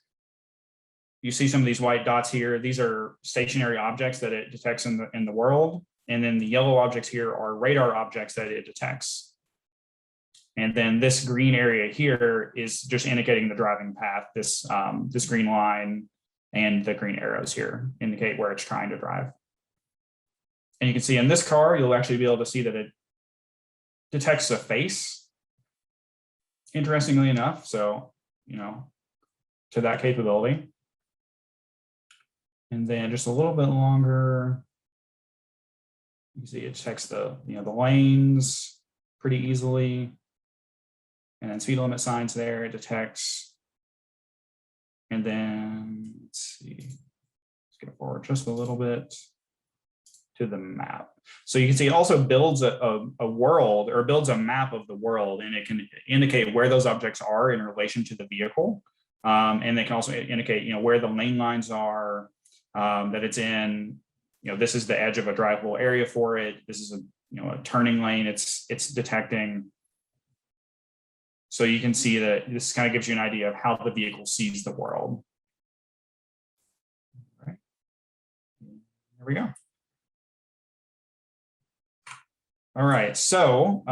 You see some of these white dots here. These are stationary objects that it detects in the world. And then the yellow objects here are radar objects that it detects. And then this green area here is just indicating the driving path. This green line and the green arrows here indicate where it's trying to drive. And you can see in this car, you'll actually be able to see that it detects a face, interestingly enough. So, to that capability. And then just a little bit longer, you see it checks the lanes pretty easily. And then speed limit signs there, it detects. And then let's see, let's get forward just a little bit to the map. So you can see it also builds a world, or builds a map of the world, and it can indicate where those objects are in relation to the vehicle. And they can also indicate, where the lane lines are, that it's in, this is the edge of a drivable area for it. This is a turning lane it's detecting. So you can see that this kind of gives you an idea of how the vehicle sees the world. All right. There we go. All right, so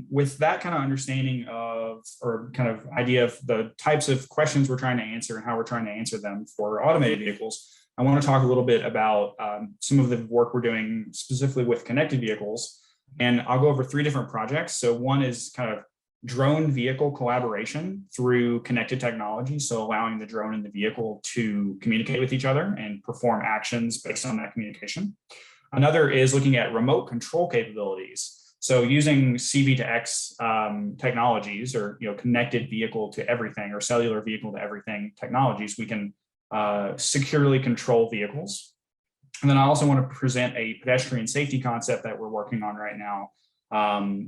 with that kind of understanding of, or kind of idea of the types of questions we're trying to answer and how we're trying to answer them for automated vehicles, I want to talk a little bit about some of the work we're doing specifically with connected vehicles. And I'll go over 3 different projects. So one is kind of drone vehicle collaboration through connected technology. So allowing the drone and the vehicle to communicate with each other and perform actions based on that communication. Another is looking at remote control capabilities. So using C-V2X technologies, or connected vehicle to everything, or cellular vehicle to everything technologies, we can securely control vehicles. And then I also want to present a pedestrian safety concept that we're working on right now,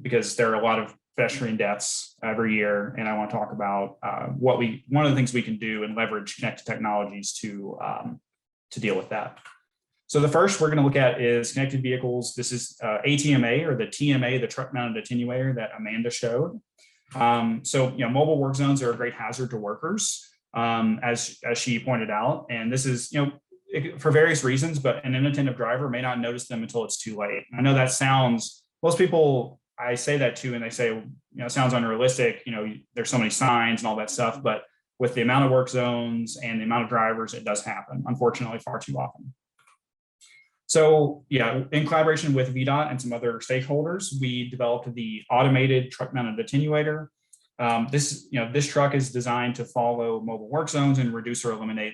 because there are a lot of pedestrian deaths every year, and I want to talk about one of the things we can do and leverage connected technologies to deal with that. So the first we're going to look at is connected vehicles. This is ATMA, or the TMA, the truck mounted attenuator that Amanda showed. So mobile work zones are a great hazard to workers, as she pointed out. And this is for various reasons, but an inattentive driver may not notice them until it's too late. I know that sounds, most people I say that to, and they say, it sounds unrealistic. There's so many signs and all that stuff, but with the amount of work zones and the amount of drivers, it does happen, unfortunately, far too often. So yeah, in collaboration with VDOT and some other stakeholders, we developed the automated truck mounted attenuator. this truck is designed to follow mobile work zones and reduce or eliminate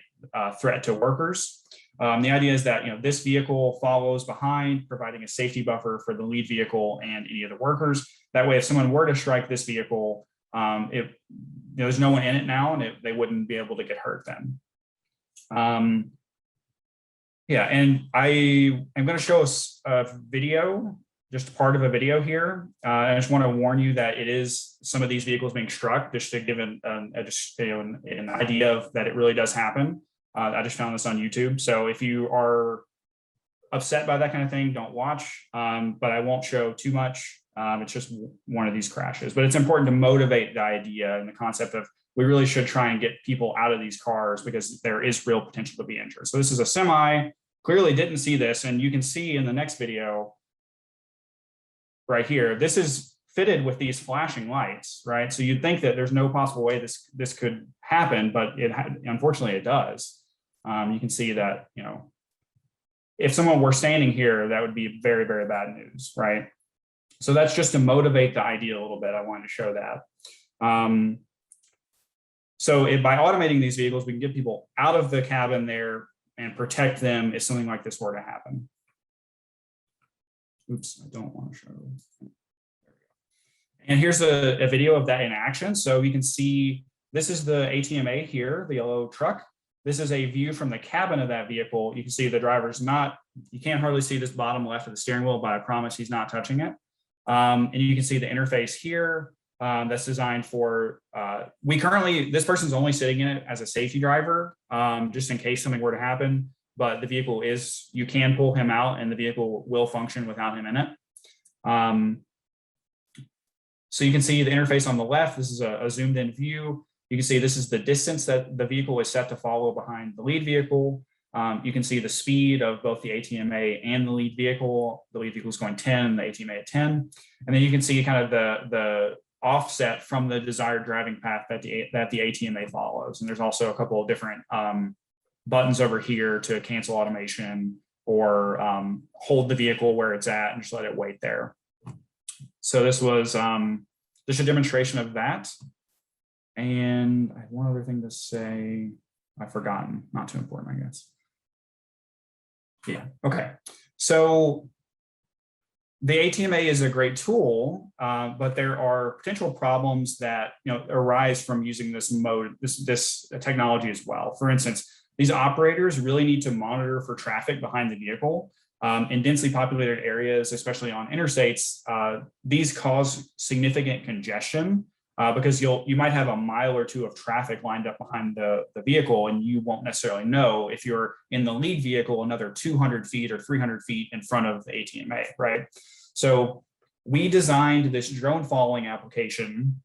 threat to workers. The idea is that this vehicle follows behind, providing a safety buffer for the lead vehicle and any of the workers. That way, if someone were to strike this vehicle, there's no one in it now, and they wouldn't be able to get hurt then. Yeah, and I am going to show us a video, just part of a video here. I just want to warn you that it is some of these vehicles being struck, just to give an idea of that it really does happen. I just found this on YouTube. So if you are upset by that kind of thing, don't watch, but I won't show too much. It's just one of these crashes, but it's important to motivate the idea and the concept of we really should try and get people out of these cars because there is real potential to be injured. So this is a semi, clearly didn't see this. And you can see in the next video right here, this is fitted with these flashing lights, right? So you'd think that there's no possible way this could happen, but unfortunately it does. You can see that, if someone were standing here, that would be very, very bad news, right? So that's just to motivate the idea a little bit. I wanted to show that. By automating these vehicles, we can get people out of the cabin there and protect them if something like this were to happen. Oops, I don't want to show. And here's a video of that in action. So you can see this is the ATMA here, the yellow truck. This is a view from the cabin of that vehicle. You can see the driver's you can't hardly see this bottom left of the steering wheel, but I promise he's not touching it. And you can see the interface here that's designed for, this person's only sitting in it as a safety driver, just in case something were to happen, but the vehicle you can pull him out and the vehicle will function without him in it. So you can see the interface on the left. This is a zoomed in view. You can see this is the distance that the vehicle is set to follow behind the lead vehicle. You can see the speed of both the ATMA and the lead vehicle. The lead vehicle is going 10, the ATMA at 10. And then you can see kind of the offset from the desired driving path that the ATMA follows. And there's also a couple of different buttons over here to cancel automation or hold the vehicle where it's at and just let it wait there. So this was just a demonstration of that. And I have one other thing to say. I've forgotten, not too important, I guess. Yeah, okay. So the ATMA is a great tool, but there are potential problems that arise from using this this technology as well. For instance, these operators really need to monitor for traffic behind the vehicle. In densely populated areas, especially on interstates, these cause significant congestion because you might have a mile or two of traffic lined up behind the vehicle, and you won't necessarily know if you're in the lead vehicle another 200 feet or 300 feet in front of the ATMA, right? So we designed this drone following application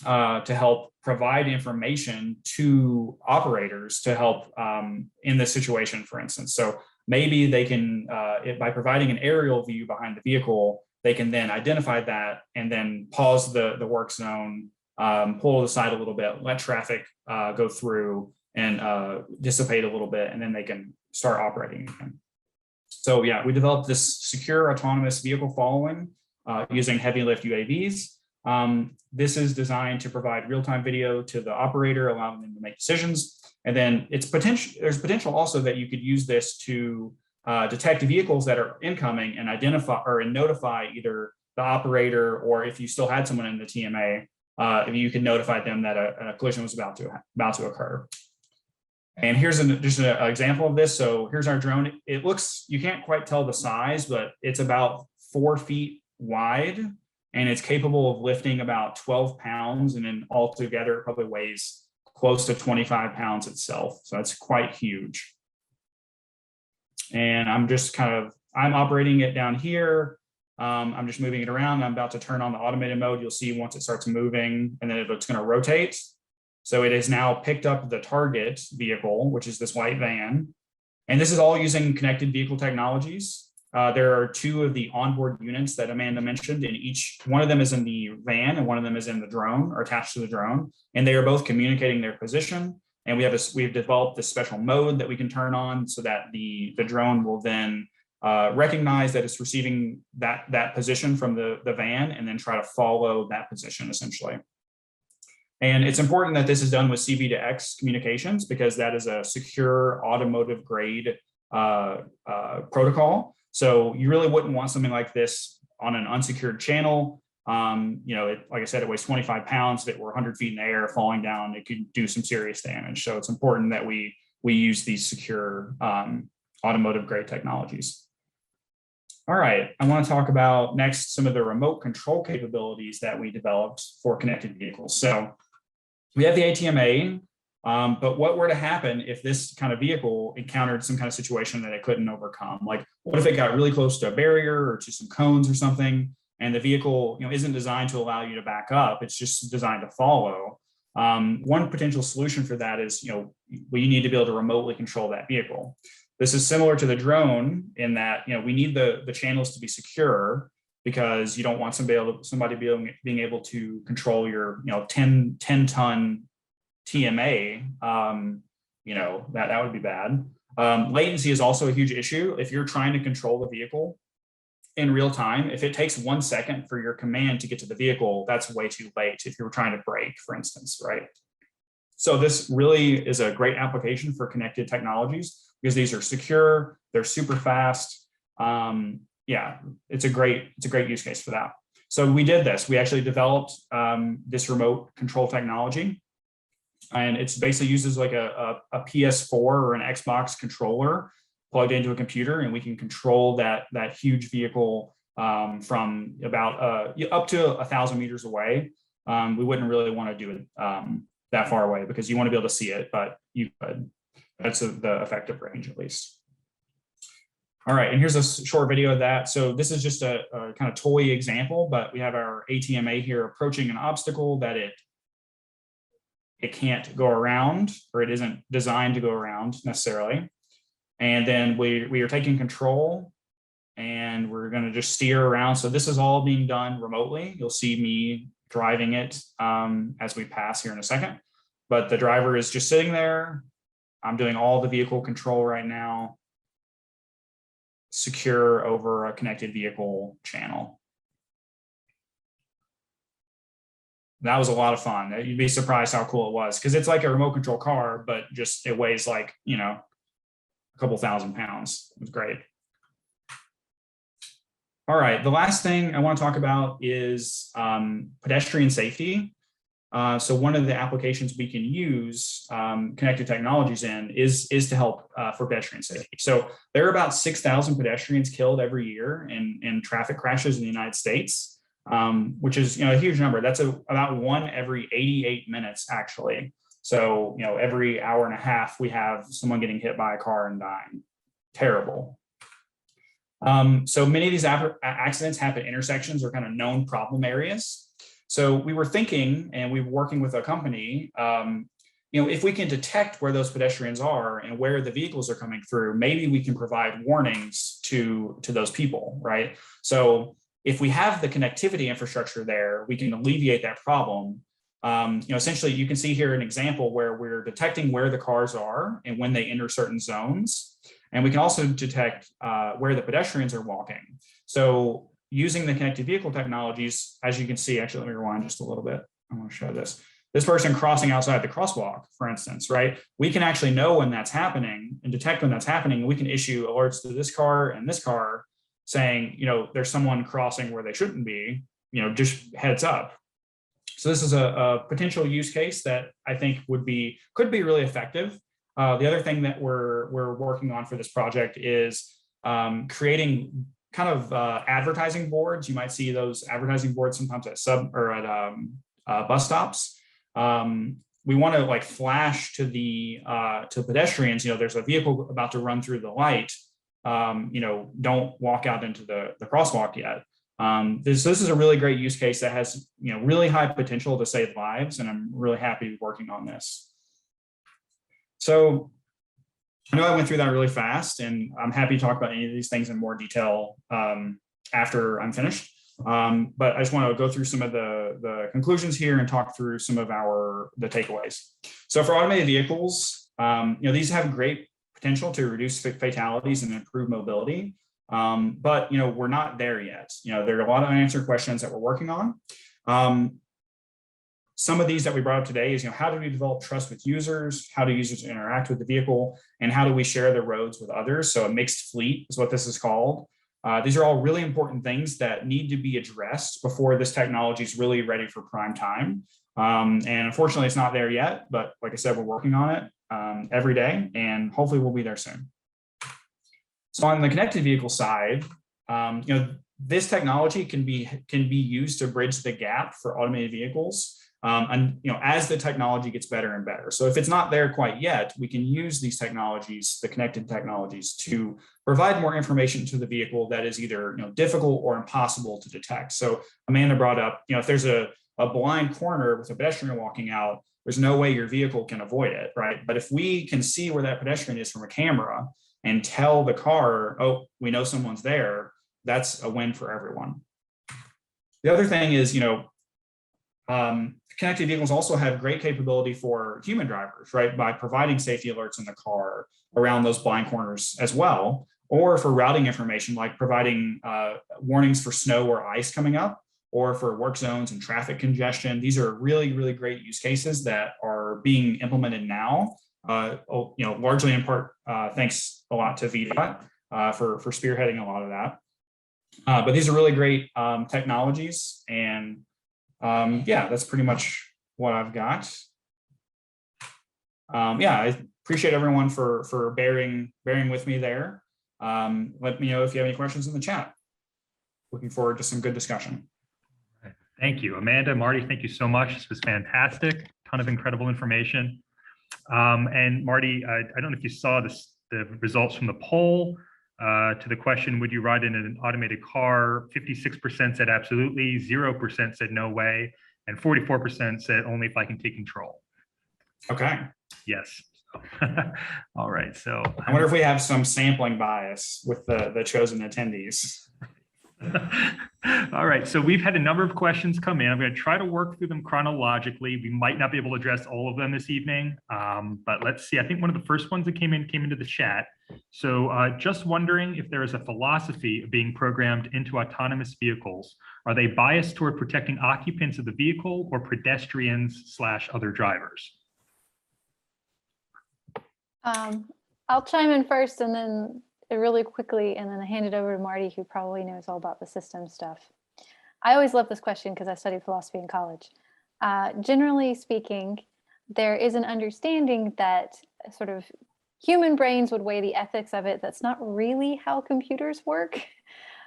to help provide information to operators to help in this situation, for instance. So maybe they can, by providing an aerial view behind the vehicle, they can then identify that and then pause the work zone, pull it aside a little bit, let traffic go through and dissipate a little bit, and then they can start operating again. So yeah, we developed this secure autonomous vehicle following using heavy lift UAVs. This is designed to provide real-time video to the operator, allowing them to make decisions. And then there's potential also that you could use this to detect vehicles that are incoming and identify or notify either the operator, or if you still had someone in the TMA, if you can notify them that a collision was about to occur. And here's just an example of this. So here's our drone. It looks, you can't quite tell the size, but it's about 4 feet wide, and it's capable of lifting about 12 pounds. And then altogether, it probably weighs close to 25 pounds itself. So that's quite huge. And I'm operating it down here. I'm just moving it around. I'm about to turn on the automated mode. You'll see once it starts moving, and then it's going to rotate. So it has now picked up the target vehicle, which is this white van. And this is all using connected vehicle technologies. There are 2 of the onboard units that Amanda mentioned, and each one of them is in the van and one of them is in the drone or attached to the drone. And they are both communicating their position. And we've developed this special mode that we can turn on so that the drone will then recognize that it's receiving that position from the van and then try to follow that position essentially. And it's important that this is done with CV2X communications because that is a secure automotive grade protocol. So you really wouldn't want something like this on an unsecured channel. Like I said, it weighs 25 pounds. If it were 100 feet in the air falling down, it could do some serious damage. So it's important that we use these secure automotive grade technologies. All right, I want to talk about next some of the remote control capabilities that we developed for connected vehicles. So we have the ATMA, but what were to happen if this kind of vehicle encountered some kind of situation that it couldn't overcome? Like, what if it got really close to a barrier or to some cones or something, and the vehicle, isn't designed to allow you to back up? It's just designed to follow. One potential solution for that is, we need to be able to remotely control that vehicle. This is similar to the drone in that, we need the channels to be secure, because you don't want somebody being able to control your 10-ton TMA. That would be bad. Latency is also a huge issue. If you're trying to control the vehicle in real time, if it takes 1 second for your command to get to the vehicle, that's way too late if you're trying to brake, for instance, right? So this really is a great application for connected technologies because these are secure, they're super fast. Yeah, it's a great use case for that. So we did this. We actually developed this remote control technology, and it's basically uses like a PS4 or an Xbox controller plugged into a computer, and we can control that huge vehicle from about up to 1,000 meters away. We wouldn't really want to do it that far away because you want to be able to see it, but you could. That's the effective range at least. All right, and here's a short video of that. So this is just a kind of toy example, but we have our ATMA here approaching an obstacle that it can't go around, or it isn't designed to go around necessarily. And then we are taking control, and we're going to just steer around. So this is all being done remotely. You'll see me driving it as we pass here in a second, but the driver is just sitting there. I'm doing all the vehicle control right now, secure over a connected vehicle channel. That was a lot of fun. You'd be surprised how cool it was, because it's like a remote control car, but just it weighs like, a couple 1,000 pounds. It was great. All right, the last thing I want to talk about is pedestrian safety. So one of the applications we can use connected technologies in is to help for pedestrian safety. So there are about 6,000 pedestrians killed every year in traffic crashes in the United States, which is a huge number. That's about 1 every 88 minutes actually. So every hour and a half we have someone getting hit by a car and dying. Terrible. So many of these accidents happen at intersections or kind of known problem areas. So we were thinking, and we were working with a company, if we can detect where those pedestrians are and where the vehicles are coming through, maybe we can provide warnings to those people, right? So if we have the connectivity infrastructure there, we can alleviate that problem. Essentially, you can see here an example where we're detecting where the cars are and when they enter certain zones. And we can also detect where the pedestrians are walking. So using the connected vehicle technologies, as you can see, actually, let me rewind just a little bit. I want to show this. This person crossing outside the crosswalk, for instance, right? We can actually know when that's happening and detect when that's happening. And we can issue alerts to this car and this car saying, there's someone crossing where they shouldn't be, just heads up. So this is a potential use case that I think could be really effective. The other thing that we're working on for this project is creating kind of advertising boards. You might see those advertising boards sometimes at bus stops. We want to flash to to pedestrians. There's a vehicle about to run through the light. Don't walk out into the crosswalk yet. This is a really great use case that has really high potential to save lives, and I'm really happy working on this. So I know I went through that really fast, and I'm happy to talk about any of these things in more detail after I'm finished. But I just want to go through some of the conclusions here and talk through some of the takeaways. So for automated vehicles, these have great potential to reduce fatalities and improve mobility. But we're not there yet. There are a lot of unanswered questions that we're working on. some of these that we brought up today is, how do we develop trust with users? How do users interact with the vehicle? And how do we share the roads with others? So a mixed fleet is what this is called. These are all really important things that need to be addressed before this technology is really ready for prime time. And unfortunately, it's not there yet. But like I said, we're working on it every day, and hopefully we'll be there soon. So on the connected vehicle side, this technology can be used to bridge the gap for automated vehicles. And as the technology gets better and better. So if it's not there quite yet, we can use these technologies, the connected technologies, to provide more information to the vehicle that is either difficult or impossible to detect. So Amanda brought up, if there's a blind corner with a pedestrian walking out, there's no way your vehicle can avoid it, right? But if we can see where that pedestrian is from a camera and tell the car, oh, we know someone's there, that's a win for everyone. The other thing is, connected vehicles also have great capability for human drivers, right? By providing safety alerts in the car around those blind corners as well, or for routing information, like providing warnings for snow or ice coming up, or for work zones and traffic congestion. These are really, really great use cases that are being implemented now, largely in part, thanks a lot to VTTI for spearheading a lot of that. But these are really great technologies, and that's pretty much what I've got. I appreciate everyone for bearing with me there. Let me know if you have any questions in the chat. Looking forward to some good discussion. Thank you, Amanda, Marty. Thank you so much. This was fantastic. Ton of incredible information. And Marty, I don't know if you saw the results from the poll. To the question, would you ride in an automated car? 56% said absolutely, 0% said no way, and 44% said only if I can take control. Okay. Yes. All right. So I wonder if we have some sampling bias with the chosen attendees. All right. So we've had a number of questions come in. I'm going to try to work through them chronologically. We might not be able to address all of them this evening, but let's see. I think one of the first ones that came into the chat. So just wondering if there is a philosophy of being programmed into autonomous vehicles. Are they biased toward protecting occupants of the vehicle or pedestrians / other drivers? I'll chime in first and then really quickly, and then I hand it over to Marty, who probably knows all about the system stuff. I always love this question because I studied philosophy in college. Generally speaking, there is an understanding that sort of human brains would weigh the ethics of it. That's not really how computers work.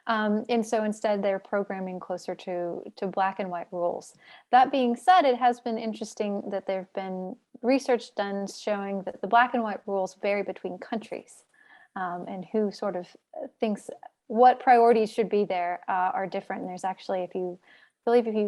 And so instead they're programming closer to black and white rules. That being said, it has been interesting that there've been research done showing that the black and white rules vary between countries. And who sort of thinks what priorities should be there are different. And there's actually, if you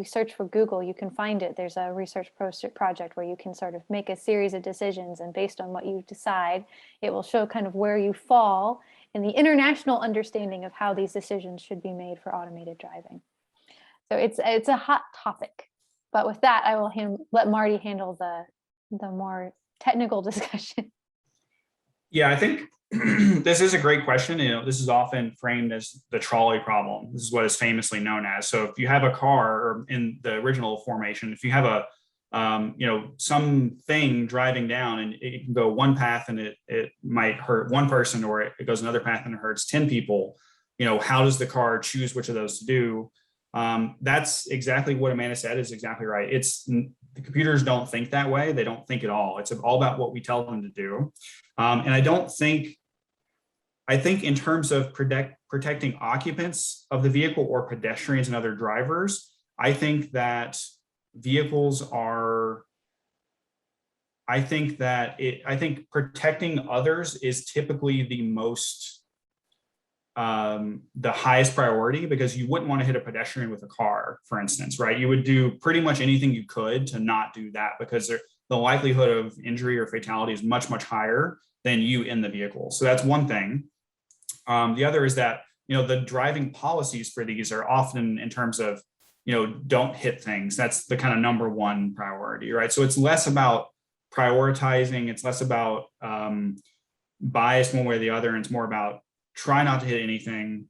search for Google, you can find it. There's a research project where you can sort of make a series of decisions, and based on what you decide, it will show kind of where you fall in the international understanding of how these decisions should be made for automated driving. So it's a hot topic. But with that, I will let Marty handle the more technical discussion. Yeah, I think this is a great question. This is often framed as the trolley problem. This is what is famously known as. So if you have a car, or in the original formation, if you have a something driving down and it can go one path and it might hurt one person, or it goes another path and it hurts 10 people, how does the car choose which of those to do? That's exactly what Amanda said is exactly right. The computers don't think that way. They don't think at all. It's all about what we tell them to do. And I think in terms of protecting occupants of the vehicle or pedestrians and other drivers, I think that protecting others is typically the highest priority, because you wouldn't want to hit a pedestrian with a car, for instance, right? You would do pretty much anything you could to not do that, because the likelihood of injury or fatality is much, much higher than you in the vehicle. So that's one thing. The other is that, the driving policies for these are often in terms of, don't hit things. That's the kind of number one priority, right? So it's less about prioritizing. It's less about bias one way or the other. And it's more about try not to hit anything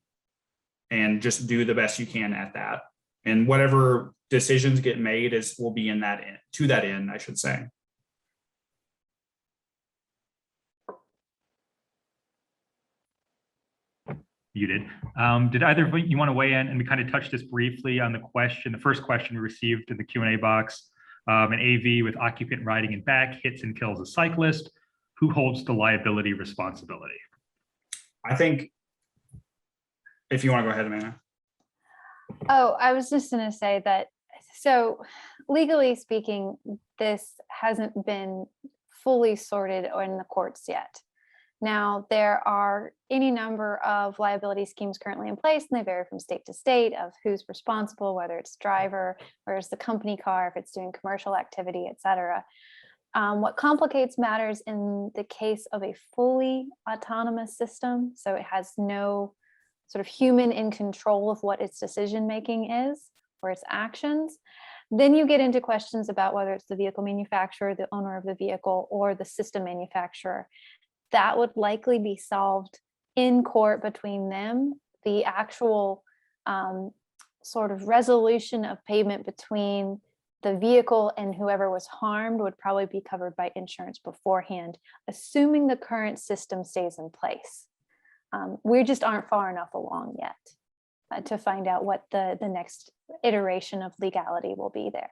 and just do the best you can at that. And whatever decisions get made will be in that end, to that end, I should say. You did. Did either of you want to weigh in? And we kind of touched this briefly on the first question we received in the Q&A box. An AV with occupant riding in back hits and kills a cyclist. Who holds the liability responsibility? I think, if you want to go ahead, Amanda. Oh, I was just going to say that, so legally speaking, this hasn't been fully sorted in the courts yet. Now, there are any number of liability schemes currently in place, and they vary from state to state of who's responsible, whether it's driver, or it's the company car, if it's doing commercial activity, et cetera. What complicates matters in the case of a fully autonomous system, so it has no sort of human in control of what its decision making is or its actions, then you get into questions about whether it's the vehicle manufacturer, the owner of the vehicle, or the system manufacturer. That would likely be solved in court between them. The actual sort of resolution of payment between the vehicle and whoever was harmed would probably be covered by insurance beforehand, assuming the current system stays in place. We just aren't far enough along yet to find out what the next iteration of legality will be there.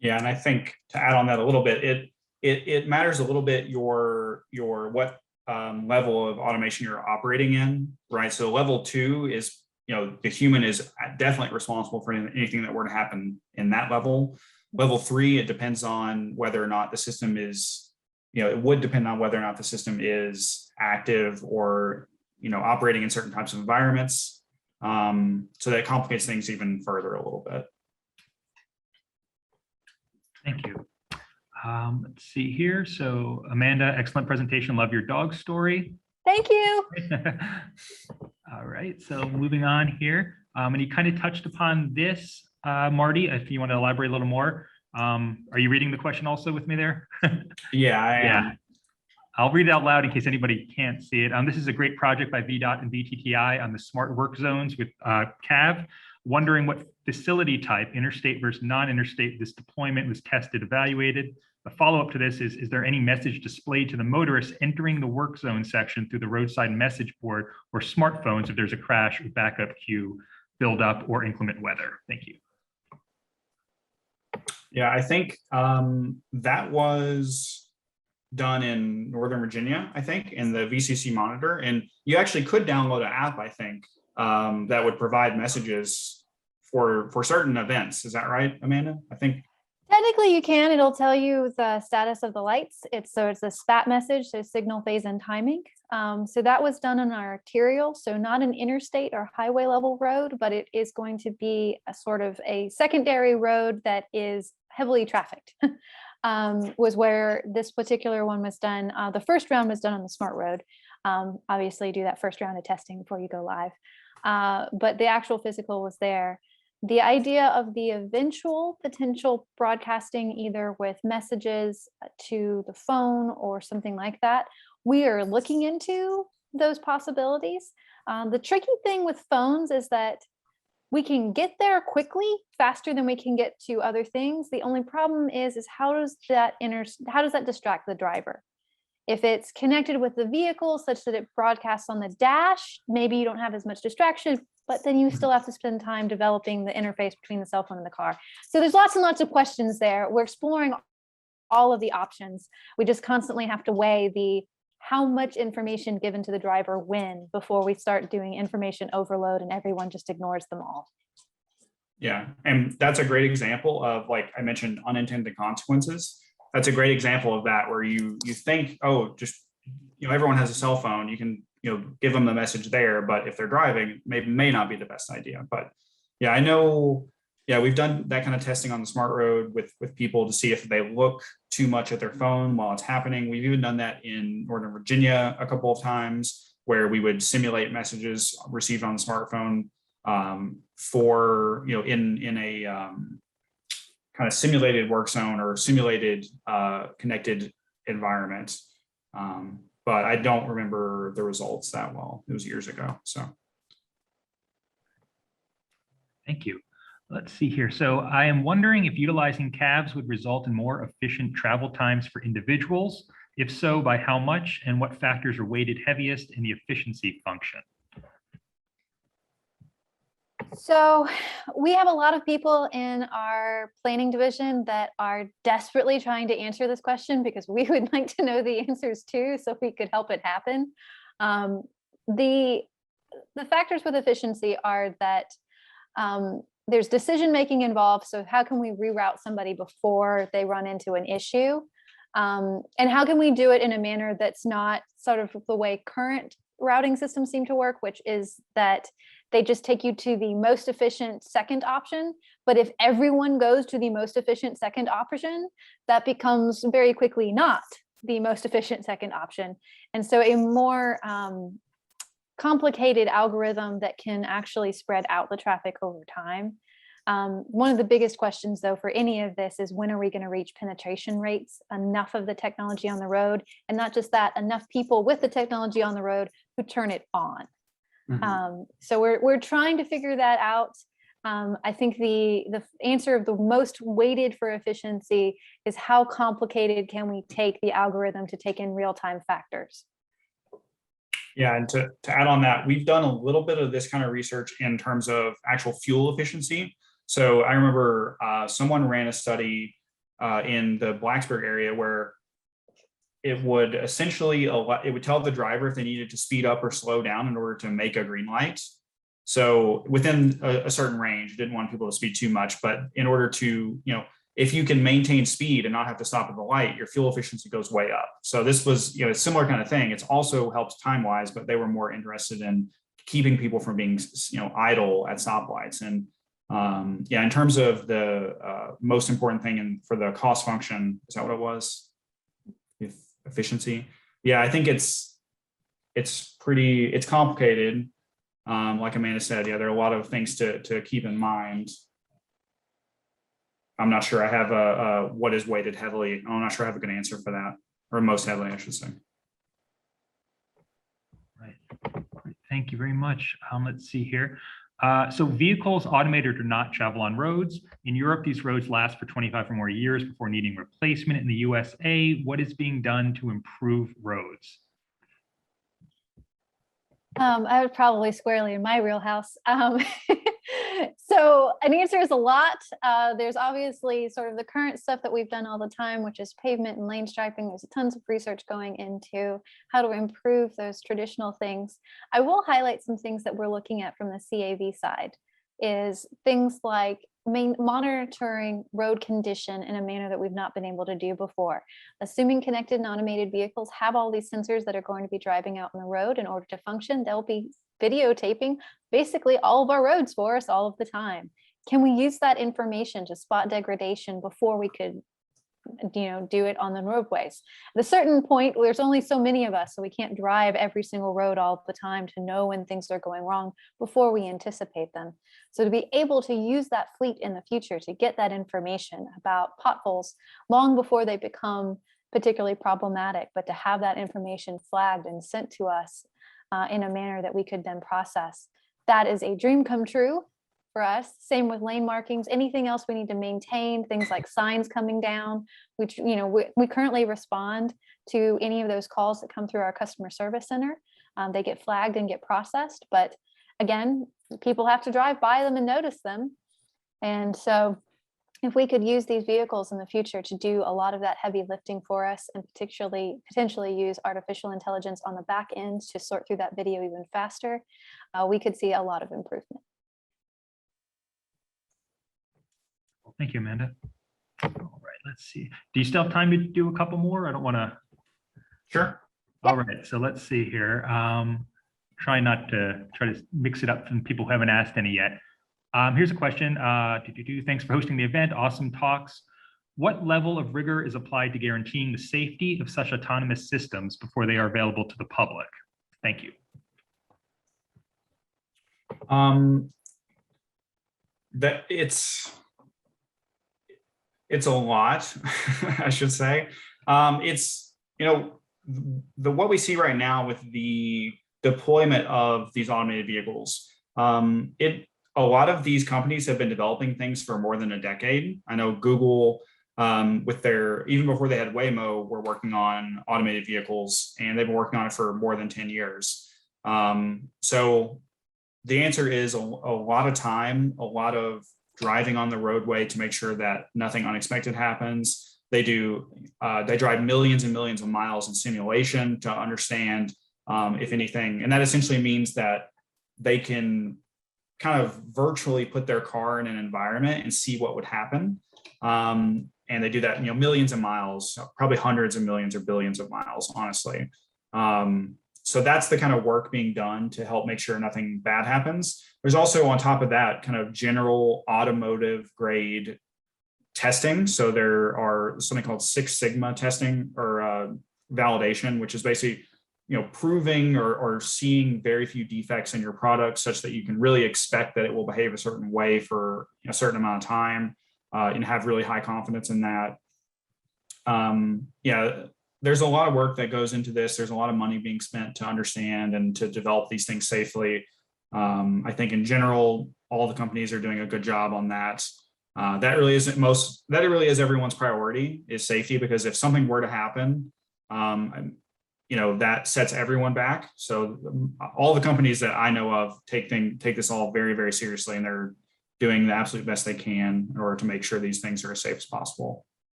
Yeah, and I think to add on that a little bit, it matters a little bit your what level of automation you're operating in, right? So level 2 is, the human is definitely responsible for anything that were to happen in that level. Level 3, it depends on whether or not the system is, it would depend on whether or not the system is active or, operating in certain types of environments. So that complicates things even further a little bit. Thank you. Let's see here. So Amanda, excellent presentation. Love your dog story. Thank you. All right, so moving on here. And you kind of touched upon this, Marty, if you want to elaborate a little more. Are you reading the question also with me there? Yeah, I am. Yeah. I'll read it out loud in case anybody can't see it. This is a great project by VDOT and VTTI on the smart work zones with CAV. Wondering what facility type, interstate versus non-interstate, this deployment was tested, evaluated. The follow-up to this is there any message displayed to the motorists entering the work zone section through the roadside message board or smartphones if there's a crash or backup queue, build up, or inclement weather? Thank you. Yeah, I think that was done in Northern Virginia, I think, in the VCC monitor. And you actually could download an app, I think, that would provide messages for certain events. Is that right, Amanda? I think. Technically you can. It'll tell you the status of the lights. It's a SPAT message, so signal, phase, and timing. So that was done on our arterial, so not an interstate or highway level road, but it is going to be a sort of a secondary road that is heavily trafficked. Was where this particular one was done. The first round was done on the smart road. Obviously do that first round of testing before you go live. But the actual physical was there. The idea of the eventual potential broadcasting either with messages to the phone or something like that, we are looking into those possibilities. The tricky thing with phones is that we can get there quickly, faster than we can get to other things. The only problem is how does that distract the driver? If it's connected with the vehicle such that it broadcasts on the dash, maybe you don't have as much distraction, but then you still have to spend time developing the interface between the cell phone and the car. So there's lots and lots of questions there. We're exploring all of the options. We just constantly have to weigh how much information given to the driver when before we start doing information overload and everyone just ignores them all. Yeah, and that's a great example of, like I mentioned, unintended consequences. That's a great example of that, where you think, oh, just, everyone has a cell phone, you can, give them the message there, but if they're driving, may not be the best idea. But yeah, I know, yeah, we've done that kind of testing on the smart road with people to see if they look too much at their phone while it's happening. We've even done that in Northern Virginia a couple of times, where we would simulate messages received on the smartphone for, in a kind of simulated work zone or simulated connected environment. But I don't remember the results that well. It was years ago. So. Thank you. Let's see here. So I am wondering if utilizing cabs would result in more efficient travel times for individuals. If so, by how much, and what factors are weighted heaviest in the efficiency function? So we have a lot of people in our planning division that are desperately trying to answer this question because we would like to know the answers too, so we could help it happen. The factors with efficiency are that there's decision making involved. So how can we reroute somebody before they run into an issue? And how can we do it in a manner that's not sort of the way current routing systems seem to work, which is that they just take you to the most efficient second option. But if everyone goes to the most efficient second option, that becomes very quickly not the most efficient second option. And so a more complicated algorithm that can actually spread out the traffic over time. One of the biggest questions, though, for any of this is when are we going to reach penetration rates, enough of the technology on the road, and not just that, enough people with the technology on the road who turn it on. So we're trying to figure that out. I think the answer of the most weighted for efficiency is how complicated can we take the algorithm to take in real-time factors. Yeah, and to add on that, we've done a little bit of this kind of research in terms of actual fuel efficiency. So I remember someone ran a study in the Blacksburg area where it would essentially, it would tell the driver if they needed to speed up or slow down in order to make a green light. So within a certain range, didn't want people to speed too much, but in order to, if you can maintain speed and not have to stop at the light, your fuel efficiency goes way up. So this was, a similar kind of thing. It's also helps time-wise, but they were more interested in keeping people from being, idle at stoplights. And yeah, in terms of the most important thing for the cost function, is that what it was? Efficiency. Yeah, I think it's complicated. Like Amanda said, yeah, there are a lot of things to keep in mind. I'm not sure I have a what is weighted heavily. I'm not sure I have a good answer for that, or most heavily, I should say. Right. Thank you very much. Let's see here. So vehicles, automated or not, travel on roads. In Europe, these roads last for 25 or more years before needing replacement. In the USA, what is being done to improve roads? I would probably squarely in my wheelhouse. So an answer is a lot. There's obviously sort of the current stuff that we've done all the time, which is pavement and lane striping. There's tons of research going into how to improve those traditional things. I will highlight some things that we're looking at from the CAV side, is things like monitoring road condition in a manner that we've not been able to do before. Assuming connected and automated vehicles have all these sensors that are going to be driving out on the road, in order to function, they'll be videotaping basically all of our roads for us all of the time. Can we use that information to spot degradation before we could do it on the roadways? At a certain point, there's only so many of us, so we can't drive every single road all the time to know when things are going wrong before we anticipate them. So to be able to use that fleet in the future to get that information about potholes long before they become particularly problematic, but to have that information flagged and sent to us in a manner that we could then process, that is a dream come true for us. Same with lane markings, anything else we need to maintain, things like signs coming down, which we currently respond to any of those calls that come through our customer service center. They get flagged and get processed, but again, people have to drive by them and notice them. And so if we could use these vehicles in the future to do a lot of that heavy lifting for us, and potentially use artificial intelligence on the back end to sort through that video even faster, we could see a lot of improvement. Thank you, Amanda. All right, let's see. Do you still have time to do a couple more? I don't want to. Sure. All right, so let's see here. Try to mix it up from people who haven't asked any yet. Here's a question. Thanks for hosting the event. Awesome talks. What level of rigor is applied to guaranteeing the safety of such autonomous systems before they are available to the public? Thank you. That it's a lot, I should say. It's, what we see right now with the deployment of these automated vehicles, a lot of these companies have been developing things for more than a decade. I know Google, with their, even before they had Waymo, were working on automated vehicles, and they've been working on it for more than 10 years. So the answer is a lot of time, a lot of driving on the roadway to make sure that nothing unexpected happens. They drive millions and millions of miles in simulation to understand if anything, and that essentially means that they can kind of virtually put their car in an environment and see what would happen. And they do that, millions of miles, probably hundreds of millions or billions of miles, honestly. So that's the kind of work being done to help make sure nothing bad happens. There's also, on top of that, kind of general automotive grade testing. So there are something called Six Sigma testing or validation, which is basically, proving or seeing very few defects in your product such that you can really expect that it will behave a certain way for a certain amount of time, and have really high confidence in that. There's a lot of work that goes into this. There's a lot of money being spent to understand and to develop these things safely. I think in general, all the companies are doing a good job on that. That really is everyone's priority, is safety, because if something were to happen, that sets everyone back. So all the companies that I know of take this all very, very seriously, and they're doing the absolute best they can in order to make sure these things are as safe as possible.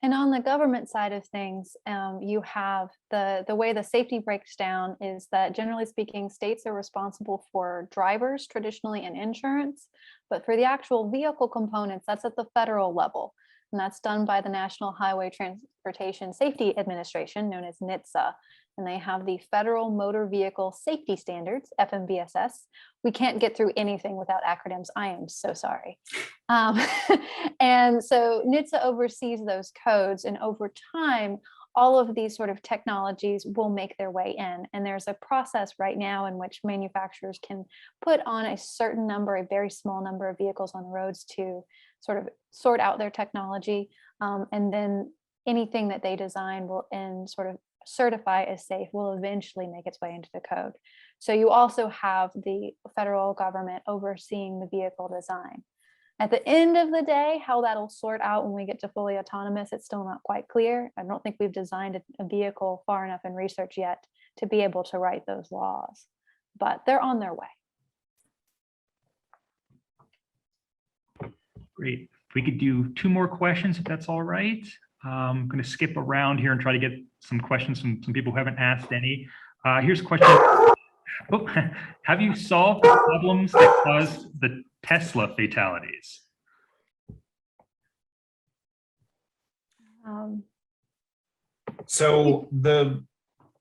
And on the government side of things, you have the way the safety breaks down is that, generally speaking, states are responsible for drivers traditionally and insurance, but for the actual vehicle components, that's at the federal level. And that's done by the National Highway Transportation Safety Administration, known as NHTSA. And they have the Federal Motor Vehicle Safety Standards, FMVSS. We can't get through anything without acronyms. I am so sorry. And so NHTSA oversees those codes, and over time, all of these sort of technologies will make their way in. And there's a process right now in which manufacturers can put on a certain number, a very small number of vehicles on the roads to sort of sort out their technology. And then anything that they design will and sort of certify as safe will eventually make its way into the code. So you also have the federal government overseeing the vehicle design. At the end of the day, how that'll sort out when we get to fully autonomous, it's still not quite clear. I don't think we've designed a vehicle far enough in research yet to be able to write those laws, but they're on their way. Great. If we could do 2 more questions, if that's all right. I'm going to skip around here and try to get some questions from some people who haven't asked any. Here's a question. Oh, have you solved the problems that caused the Tesla fatalities? So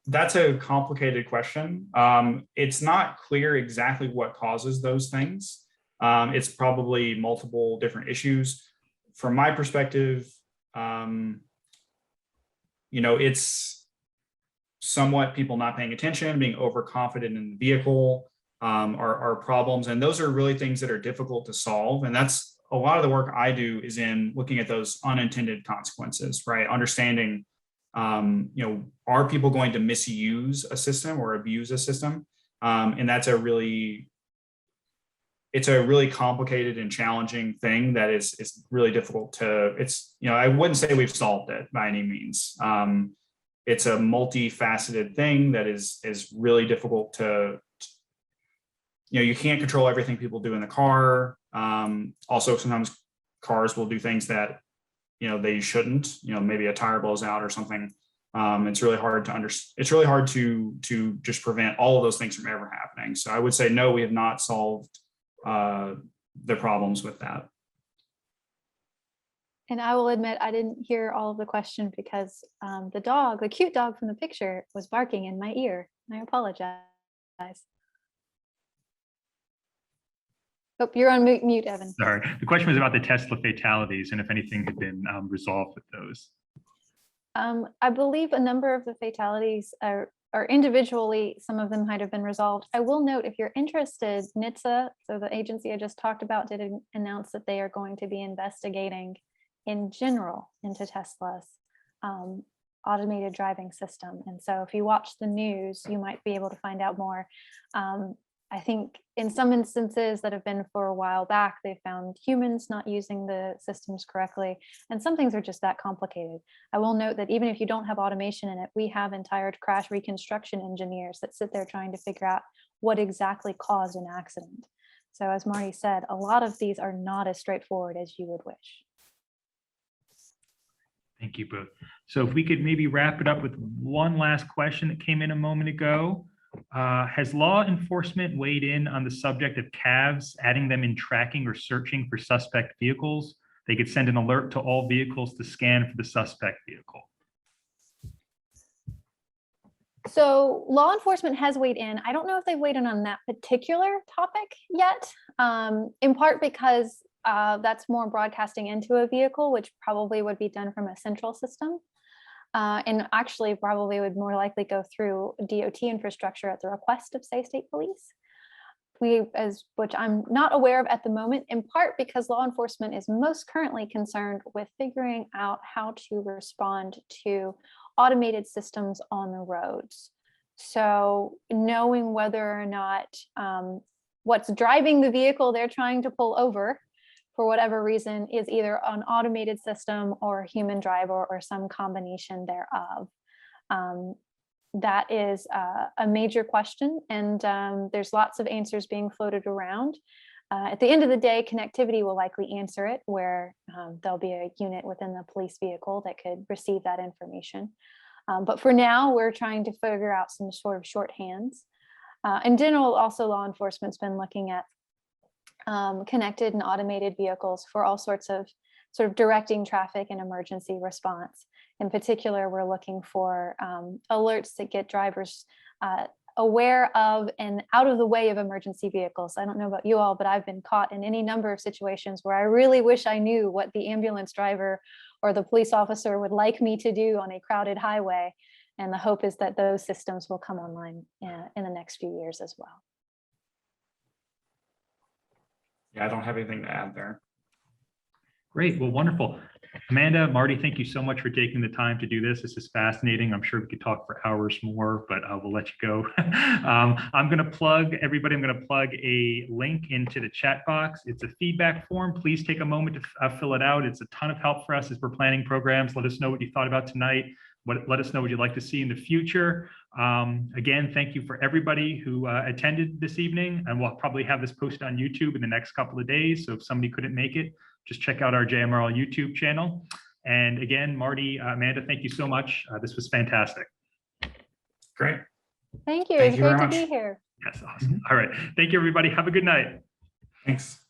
that's a complicated question. It's not clear exactly what causes those things. It's probably multiple different issues. From my perspective, it's somewhat people not paying attention, being overconfident in the vehicle, are problems. And those are really things that are difficult to solve. And that's a lot of the work I do, is in looking at those unintended consequences, right? Understanding, are people going to misuse a system or abuse a system? And that's it's a really complicated and challenging thing that is really difficult to, I wouldn't say we've solved it by any means. It's a multifaceted thing that is really difficult to, you can't control everything people do in the car. Also, sometimes cars will do things that, they shouldn't, maybe a tire blows out or something. It's really hard to just prevent all of those things from ever happening. So I would say, no, we have not solved the problems with that. And I will admit, I didn't hear all of the question because the cute dog from the picture was barking in my ear. I apologize. Oh, you're on mute, Evan. Sorry. The question was about the Tesla fatalities and if anything had been resolved with those. I believe a number of the fatalities are individually, some of them might have been resolved. I will note, if you're interested, NHTSA, so the agency I just talked about, did announce that they are going to be investigating in general into Tesla's automated driving system. And so if you watch the news, you might be able to find out more. I think in some instances that have been for a while back, they found humans not using the systems correctly. And some things are just that complicated. I will note that even if you don't have automation in it, we have entire crash reconstruction engineers that sit there trying to figure out what exactly caused an accident. So as Marty said, a lot of these are not as straightforward as you would wish. Thank you both. So if we could maybe wrap it up with one last question that came in a moment ago. Has law enforcement weighed in on the subject of CAVs, adding them in tracking or searching for suspect vehicles? They could send an alert to all vehicles to scan for the suspect vehicle. So law enforcement has weighed in. I don't know if they've weighed in on that particular topic yet, in part because that's more broadcasting into a vehicle, which probably would be done from a central system. And actually probably would more likely go through DOT infrastructure at the request of, say, state police. Which I'm not aware of at the moment, in part because law enforcement is most currently concerned with figuring out how to respond to automated systems on the roads. So knowing whether or not what's driving the vehicle they're trying to pull over for whatever reason is either an automated system or a human driver or some combination thereof. That is a major question, and there's lots of answers being floated around. At the end of the day, connectivity will likely answer it, where there'll be a unit within the police vehicle that could receive that information. But for now, we're trying to figure out some sort of shorthands. In general, also law enforcement's been looking at connected and automated vehicles for all sorts of sort of directing traffic and emergency response. In particular, we're looking for alerts that get drivers aware of and out of the way of emergency vehicles. I don't know about you all, but I've been caught in any number of situations where I really wish I knew what the ambulance driver or the police officer would like me to do on a crowded highway. And the hope is that those systems will come online in the next few years as well. Yeah, I don't have anything to add there. Great. Well, wonderful. Amanda, Marty, thank you so much for taking the time to do this. This is fascinating. I'm sure we could talk for hours more, but we'll let you go. I'm going to plug everybody. I'm going to plug a link into the chat box. It's a feedback form. Please take a moment to fill it out. It's a ton of help for us as we're planning programs. Let us know what you thought about tonight. Let us know what you'd like to see in the future. Again, thank you for everybody who attended this evening, and we'll probably have this posted on YouTube in the next couple of days. So if somebody couldn't make it, just check out our JMRL YouTube channel. And again, Marty, Amanda, thank you so much. This was fantastic. Great. Thank you. Thank It's you great very to much. be here. Yes, awesome. All right. Thank you, everybody. Have a good night. Thanks.